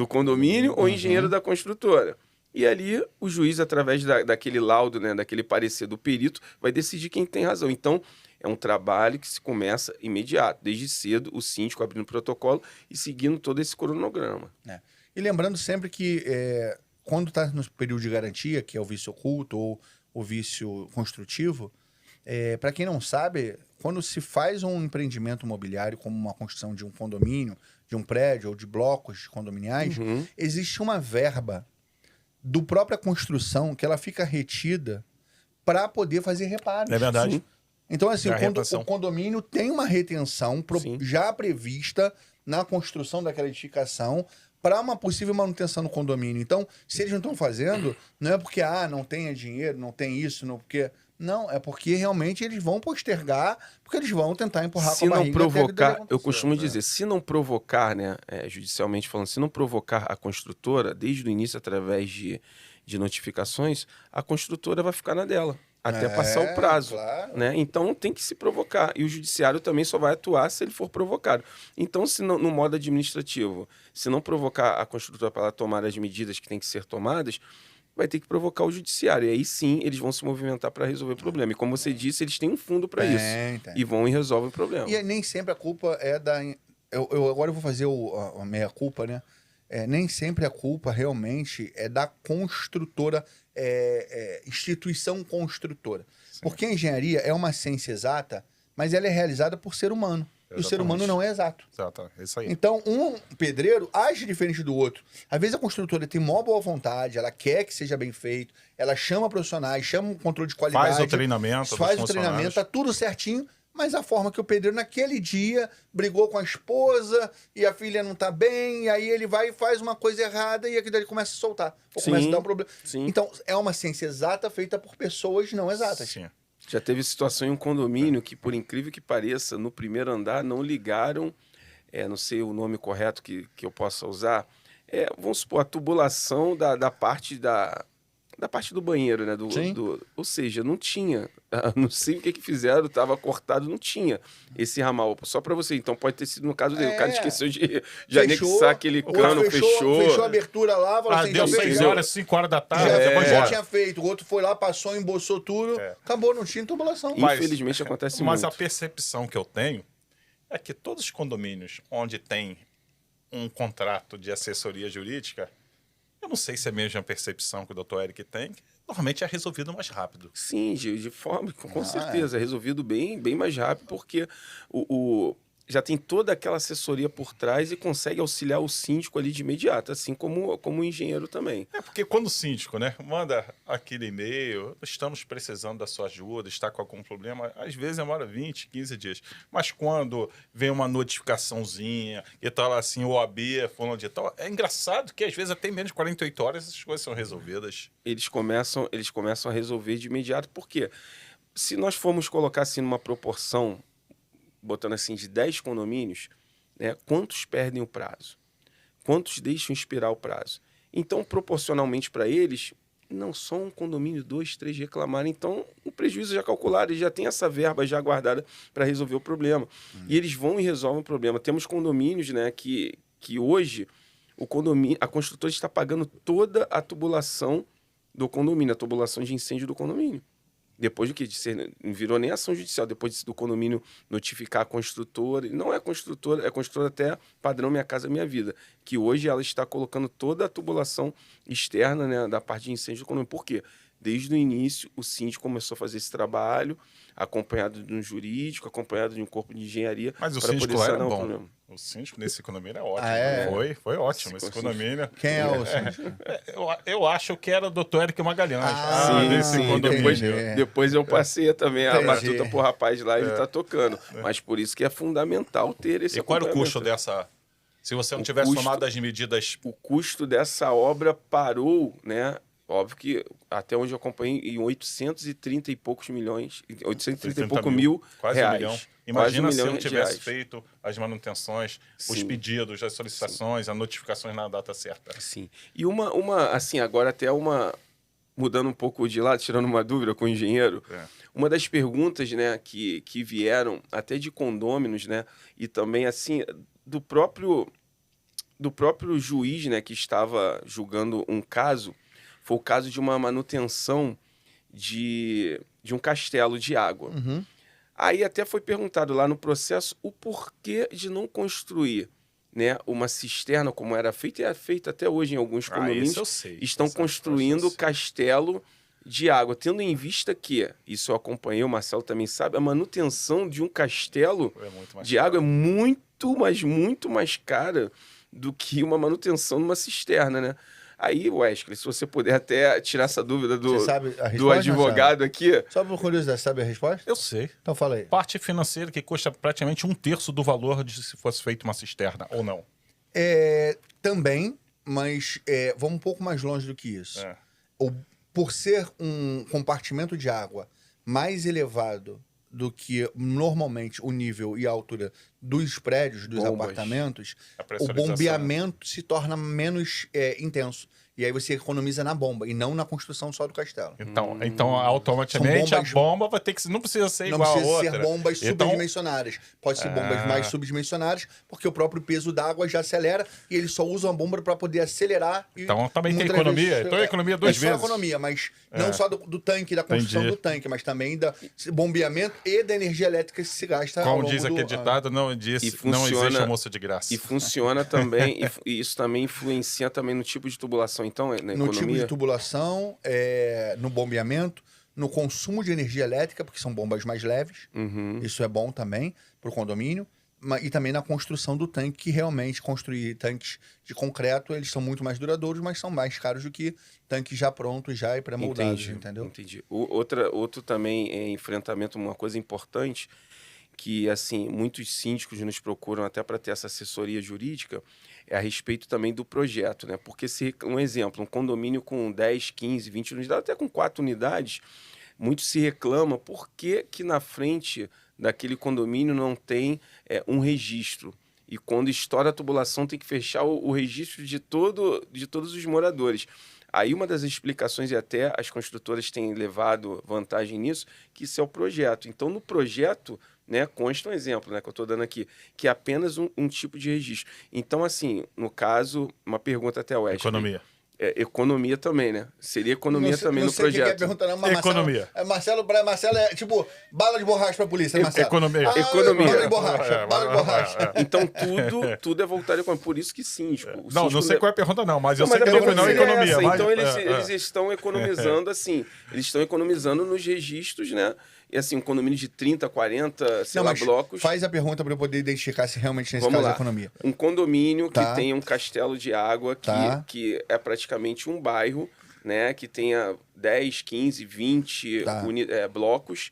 condomínio ou o engenheiro da construtora? E ali o juiz, através daquele laudo, né, daquele parecer do perito, vai decidir quem tem razão. Então, é um trabalho que se começa imediato, desde cedo, o síndico abrindo o protocolo e seguindo todo esse cronograma. E lembrando sempre que quando está no período de garantia, que é o vício oculto ou o vício construtivo, para quem não sabe, quando se faz um empreendimento imobiliário, como uma construção de um condomínio, de um prédio ou de blocos condominiais, existe uma verba do própria construção que ela fica retida para poder fazer reparos. É verdade. Sim. Então, assim, o condomínio tem uma retenção já prevista na construção daquela edificação para uma possível manutenção no condomínio. Então, se eles não estão fazendo, não é porque não tem dinheiro, não tem isso, não porque... Não, é porque realmente eles vão postergar, porque eles vão tentar empurrar com a barriga. Se não provocar, eu costumo dizer, se não provocar, né, judicialmente falando, se não provocar a construtora, desde o início, através de notificações, a construtora vai ficar na dela, até passar o prazo. Claro. Né? Então tem que se provocar. E o judiciário também só vai atuar se ele for provocado. Então, se não, no modo administrativo, se não provocar a construtora para ela tomar as medidas que têm que ser tomadas, vai ter que provocar o judiciário. E aí sim, eles vão se movimentar para resolver o problema. E como você disse, eles têm um fundo para isso. E vão e resolvem o problema. E nem sempre a culpa é da... agora eu vou fazer a meia-culpa, né? Nem sempre a culpa realmente é da construtora, instituição construtora. Sim. Porque a engenharia é uma ciência exata, mas ela é realizada por ser humano. Exatamente. E o ser humano não é exato. Exato, é isso aí. Então, um pedreiro age diferente do outro. Às vezes a construtora tem maior boa vontade, ela quer que seja bem feito, ela chama profissionais, chama um controle de qualidade. Faz o treinamento, tá tudo certinho, mas a forma que o pedreiro naquele dia brigou com a esposa e a filha não tá bem, e aí ele vai e faz uma coisa errada e aquilo ali começa a soltar. Ou começa a dar um problema. Sim. Então, é uma ciência exata feita por pessoas não exatas. Sim. Já teve situação em um condomínio que, por incrível que pareça, no primeiro andar não ligaram, não sei o nome correto que eu possa usar, vamos supor, a tubulação da parte da parte do banheiro, né? Sim. Ou seja, não tinha. Não sei o que fizeram, estava cortado, não tinha esse ramal. Só para você. Então pode ter sido no caso dele. O cara esqueceu de anexar aquele cano, fechou a abertura lá, falou assim, deu já 6 fez. horas, 5 horas da tarde, Já, depois já embora. tinha feito. O outro foi lá, passou, embolsou tudo. Acabou, não tinha tubulação. Infelizmente acontece Mas muito. a percepção que eu tenho é que todos os condomínios onde tem um contrato de assessoria jurídica, eu não sei se é a mesma percepção que o doutor Eric tem, que normalmente é resolvido mais rápido. Sim, de forma, com certeza. É resolvido bem mais rápido, porque já tem toda aquela assessoria por trás e consegue auxiliar o síndico ali de imediato, assim como o engenheiro também. É porque quando o síndico, né, manda aquele e-mail, estamos precisando da sua ajuda, está com algum problema, às vezes demora 20, 15 dias. Mas quando vem uma notificaçãozinha e tá lá assim, OAB, fulano de tal, é engraçado que às vezes até menos de 48 horas essas coisas são resolvidas. Eles começam a resolver de imediato, porque se nós formos colocar assim numa proporção, botando assim de 10 condomínios, né, quantos perdem o prazo? Quantos deixam expirar o prazo? Então, proporcionalmente para eles, não só um condomínio, 2, 3 reclamarem, então o prejuízo já calculado, eles já têm essa verba já guardada para resolver o problema. E eles vão e resolvem o problema. Temos condomínios, né, que hoje a construtora está pagando toda a tubulação do condomínio, a tubulação de incêndio do condomínio. Depois do que não virou nem ação judicial, depois do condomínio notificar a construtora, não é construtora, é construtora até padrão Minha Casa Minha Vida, que hoje ela está colocando toda a tubulação externa, né, da parte de incêndio do condomínio. Por quê? Desde o início, o síndico começou a fazer esse trabalho, acompanhado de um jurídico, acompanhado de um corpo de engenharia. Mas o síndico lá era bom. O síndico nesse condomínio é ótimo. Foi ótimo esse condomínio. Quem é o síndico? Eu acho que era o doutor Eric Magalhães. Sim, depois eu passei também a batuta pro rapaz lá, ele tá tocando. Mas por isso que é fundamental ter esse acompanhamento. E qual era o custo dessa... Se você não tivesse tomado as medidas... O custo dessa obra parou, né? Óbvio que até onde eu acompanhei, em 830 e poucos milhões, 830 e poucos mil quase reais. R$1 milhão. Imagina se eu não tivesse reais. feito as manutenções, os pedidos, as solicitações, as notificações na data certa. Sim. E assim, agora até mudando um pouco de lado, tirando uma dúvida com o engenheiro, uma das perguntas, né, que vieram até de condôminos, né, e também, assim, do próprio juiz, né, que estava julgando um caso, foi o caso de uma manutenção de um castelo de água. Uhum. Aí até foi perguntado lá no processo o porquê de não construir, né, uma cisterna como era feita, e é feita até hoje em alguns condomínios, estão construindo castelo de água, tendo em vista que, isso eu acompanhei, o Marcelo também sabe, a manutenção de um castelo de água é muito mais cara do que uma manutenção numa cisterna, né? Aí, Wesley, se você puder até tirar essa dúvida do advogado aqui. Só por curiosidade, sabe a resposta? Eu sei. Então fala aí. Parte financeira que custa praticamente 1/3 do valor de se fosse feita uma cisterna, ou não? Também, mas vamos um pouco mais longe do que isso. Por ser um compartimento de água mais elevado do que normalmente o nível e a altura dos prédios, dos apartamentos, o bombeamento se torna menos intenso. E aí você economiza na bomba e não na construção só do castelo. Então automaticamente a bomba vai ter que... Não precisa ser igual a outra. Não precisa ser bombas subdimensionárias. Pode ser bombas mais subdimensionadas, porque o próprio peso da água já acelera e eles só usam a bomba para poder acelerar. Então também tem economia. Então é economia duas vezes. Não só economia, mas não só do tanque, da construção do tanque, mas também do bombeamento e da energia elétrica que se gasta. Como diz aquele ditado, não existe almoço de graça. E funciona também, e isso também influencia também no tipo de tubulação. Então, na economia... No tipo de tubulação, no bombeamento, no consumo de energia elétrica, porque são bombas mais leves. Isso é bom também para o condomínio. E também na construção do tanque, que realmente construir tanques de concreto, eles são muito mais duradouros, mas são mais caros do que tanques já prontos, já e pré-moldados, entendeu? Entendi. Outro também enfrentamento, uma coisa importante, que assim muitos síndicos nos procuram até para ter essa assessoria jurídica, é a respeito também do projeto, né? Porque um exemplo, um condomínio com 10, 15, 20 unidades, até com 4 unidades, muito se reclama por que na frente daquele condomínio não tem um registro. E quando estoura a tubulação tem que fechar o registro de todos os moradores. Aí uma das explicações, e até as construtoras têm levado vantagem nisso, que isso é o projeto. Então, no projeto, né, consta um exemplo, né, que eu estou dando aqui, que é apenas um tipo de registro. Então, assim, no caso, uma pergunta até o Wesley. Economia. Economia também, né? Seria economia também no projeto. Não sei o que é pergunta, não, mas Economia. Marcelo é tipo bala de borracha pra polícia, Marcelo. Economia. Economia. Bala de borracha, bala de borracha. Então, tudo é voltado com... Por isso que síndico. O Não síndico sei qual é a pergunta, não, mas eu Não, sei mas que a no final é pergunta economia. essa. Mas... Então, eles estão economizando, assim, eles estão economizando nos registros, né? E, assim, um condomínio de 30, 40, sei lá, blocos. Faz a pergunta para eu poder identificar se realmente nesse Vamos caso lá. é economia. Um condomínio Tá. que tenha um castelo de água, que é praticamente um bairro, né? Que tenha 10, 15, 20 Tá. blocos,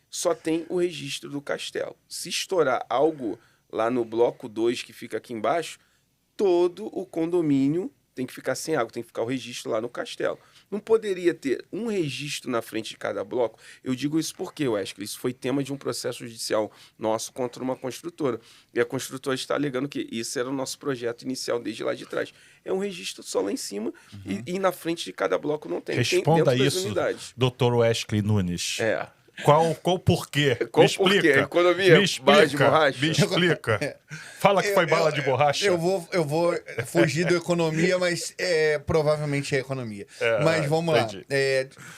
só tem o registro do castelo. Se estourar algo lá no bloco 2, que fica aqui embaixo, todo o condomínio tem que ficar sem água, tem que ficar o registro lá no castelo. Não poderia ter um registro na frente de cada bloco? Eu digo isso porque, Wesley, isso foi tema de um processo judicial nosso contra uma construtora. E a construtora está alegando que isso era o nosso projeto inicial desde lá de trás. É um registro só lá em cima e na frente de cada bloco não tem. Responda tem dentro das isso, unidades. Dr. Wesley Nunes. Qual o porquê? Qual Me explica. porquê? Economia, Me bala de explica. borracha? Me explica. Fala que foi bala de borracha. Eu vou fugir da economia, mas provavelmente é economia. Mas vamos lá.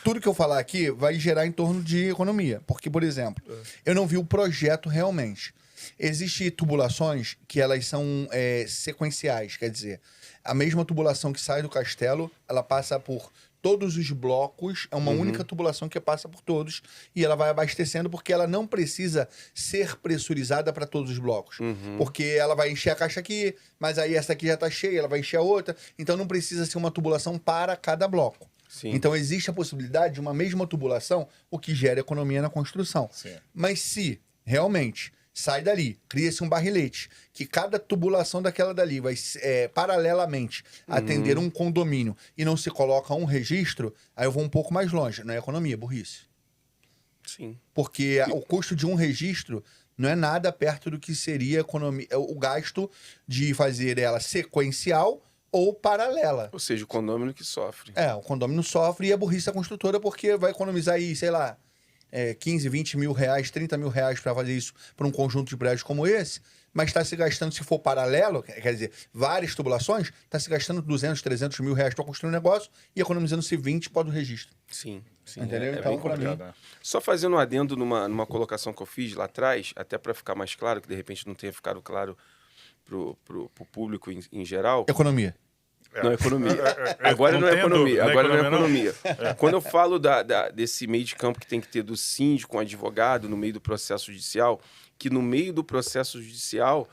Tudo que eu falar aqui vai gerar em torno de economia. Porque, por exemplo, eu não vi o projeto realmente. Existem tubulações que elas são sequenciais, quer dizer, a mesma tubulação que sai do castelo, ela passa por todos os blocos, é uma única tubulação que passa por todos e ela vai abastecendo porque ela não precisa ser pressurizada para todos os blocos. Porque ela vai encher a caixa aqui, mas aí essa aqui já está cheia, ela vai encher a outra, então não precisa ser uma tubulação para cada bloco. Sim. Então existe a possibilidade de uma mesma tubulação, o que gera economia na construção. Sim. Mas se realmente sai dali, cria-se um barrilete, que cada tubulação daquela dali vai paralelamente atender um condomínio e não se coloca um registro, aí eu vou um pouco mais longe. Não é economia, é burrice. Sim. Porque o custo de um registro não é nada perto do que seria economia, o gasto de fazer ela sequencial ou paralela. Ou seja, o condomínio que sofre. O condomínio sofre e é burrice da construtora porque vai economizar aí, sei lá, 15, 20 mil reais, 30 mil reais para fazer isso para um conjunto de prédios como esse, mas está se gastando, se for paralelo, quer dizer, várias tubulações, está se gastando 200, 300 mil reais para construir um negócio e economizando-se 20 para o registro. Sim. Entendeu? É Então, bem pra complicado. mim... Só fazendo um adendo numa colocação que eu fiz lá atrás, até para ficar mais claro, que de repente não tenha ficado claro pro público em geral. Economia. Não, economia. Agora não é economia. Agora não é economia. Quando eu falo desse meio de campo que tem que ter do síndico com advogado no meio do processo judicial, que no meio do processo judicial,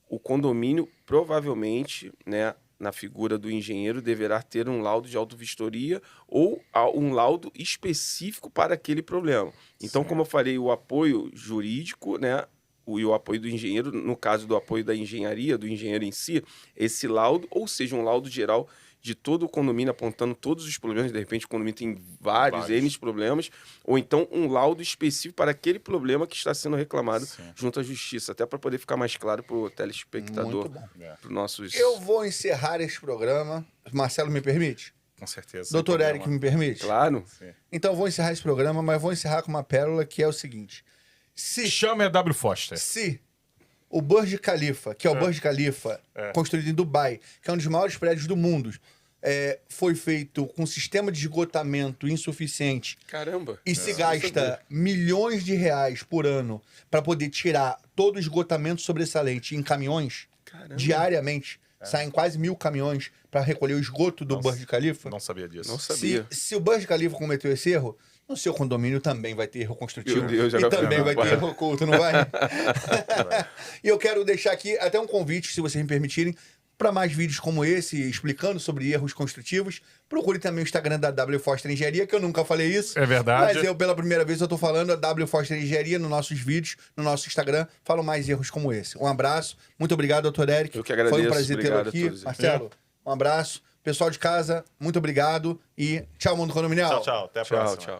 o condomínio provavelmente, né, na figura do engenheiro, deverá ter um laudo de autovistoria ou um laudo específico para aquele problema. Então, como eu falei, o apoio jurídico, né, e o apoio do engenheiro, no caso do apoio da engenharia, do engenheiro em si, esse laudo, ou seja, um laudo geral de todo o condomínio apontando todos os problemas, de repente o condomínio tem vários N problemas, ou então um laudo específico para aquele problema que está sendo reclamado junto à justiça, até para poder ficar mais claro para o telespectador, para os nossos... Eu vou encerrar esse programa. Marcelo, me permite? Com certeza. Doutor Eric, me permite? Claro. Sim. Então eu vou encerrar esse programa, mas vou encerrar com uma pérola que é o seguinte. Chame a W. Foster. Se o Burj Khalifa, que é o Burj Khalifa, construído em Dubai, que é um dos maiores prédios do mundo, foi feito com um sistema de esgotamento insuficiente. Caramba! E se gasta milhões de reais por ano para poder tirar todo o esgotamento sobressalente em caminhões, diariamente. Saem quase 1.000 caminhões para recolher o esgoto do Burj Khalifa. Não sabia disso. Não sabia. Se o Burj Khalifa cometeu esse erro, no seu condomínio também vai ter erro construtivo. Meu Deus, e também vai ter erro oculto, não vai? E eu quero deixar aqui até um convite, se vocês me permitirem, para mais vídeos como esse, explicando sobre erros construtivos. Procure também o Instagram da W Foster Engenharia, que eu nunca falei isso. É verdade. Mas eu, pela primeira vez, eu tô falando a W Foster Engenharia nos nossos vídeos, no nosso Instagram. Falo mais erros como esse. Um abraço. Muito obrigado, doutor Eric. Eu que agradeço. Foi um prazer tê-lo aqui. Todos. Marcelo, um abraço. Pessoal de casa, muito obrigado. E tchau, mundo condominial. Tchau, tchau. Até a próxima. Tchau.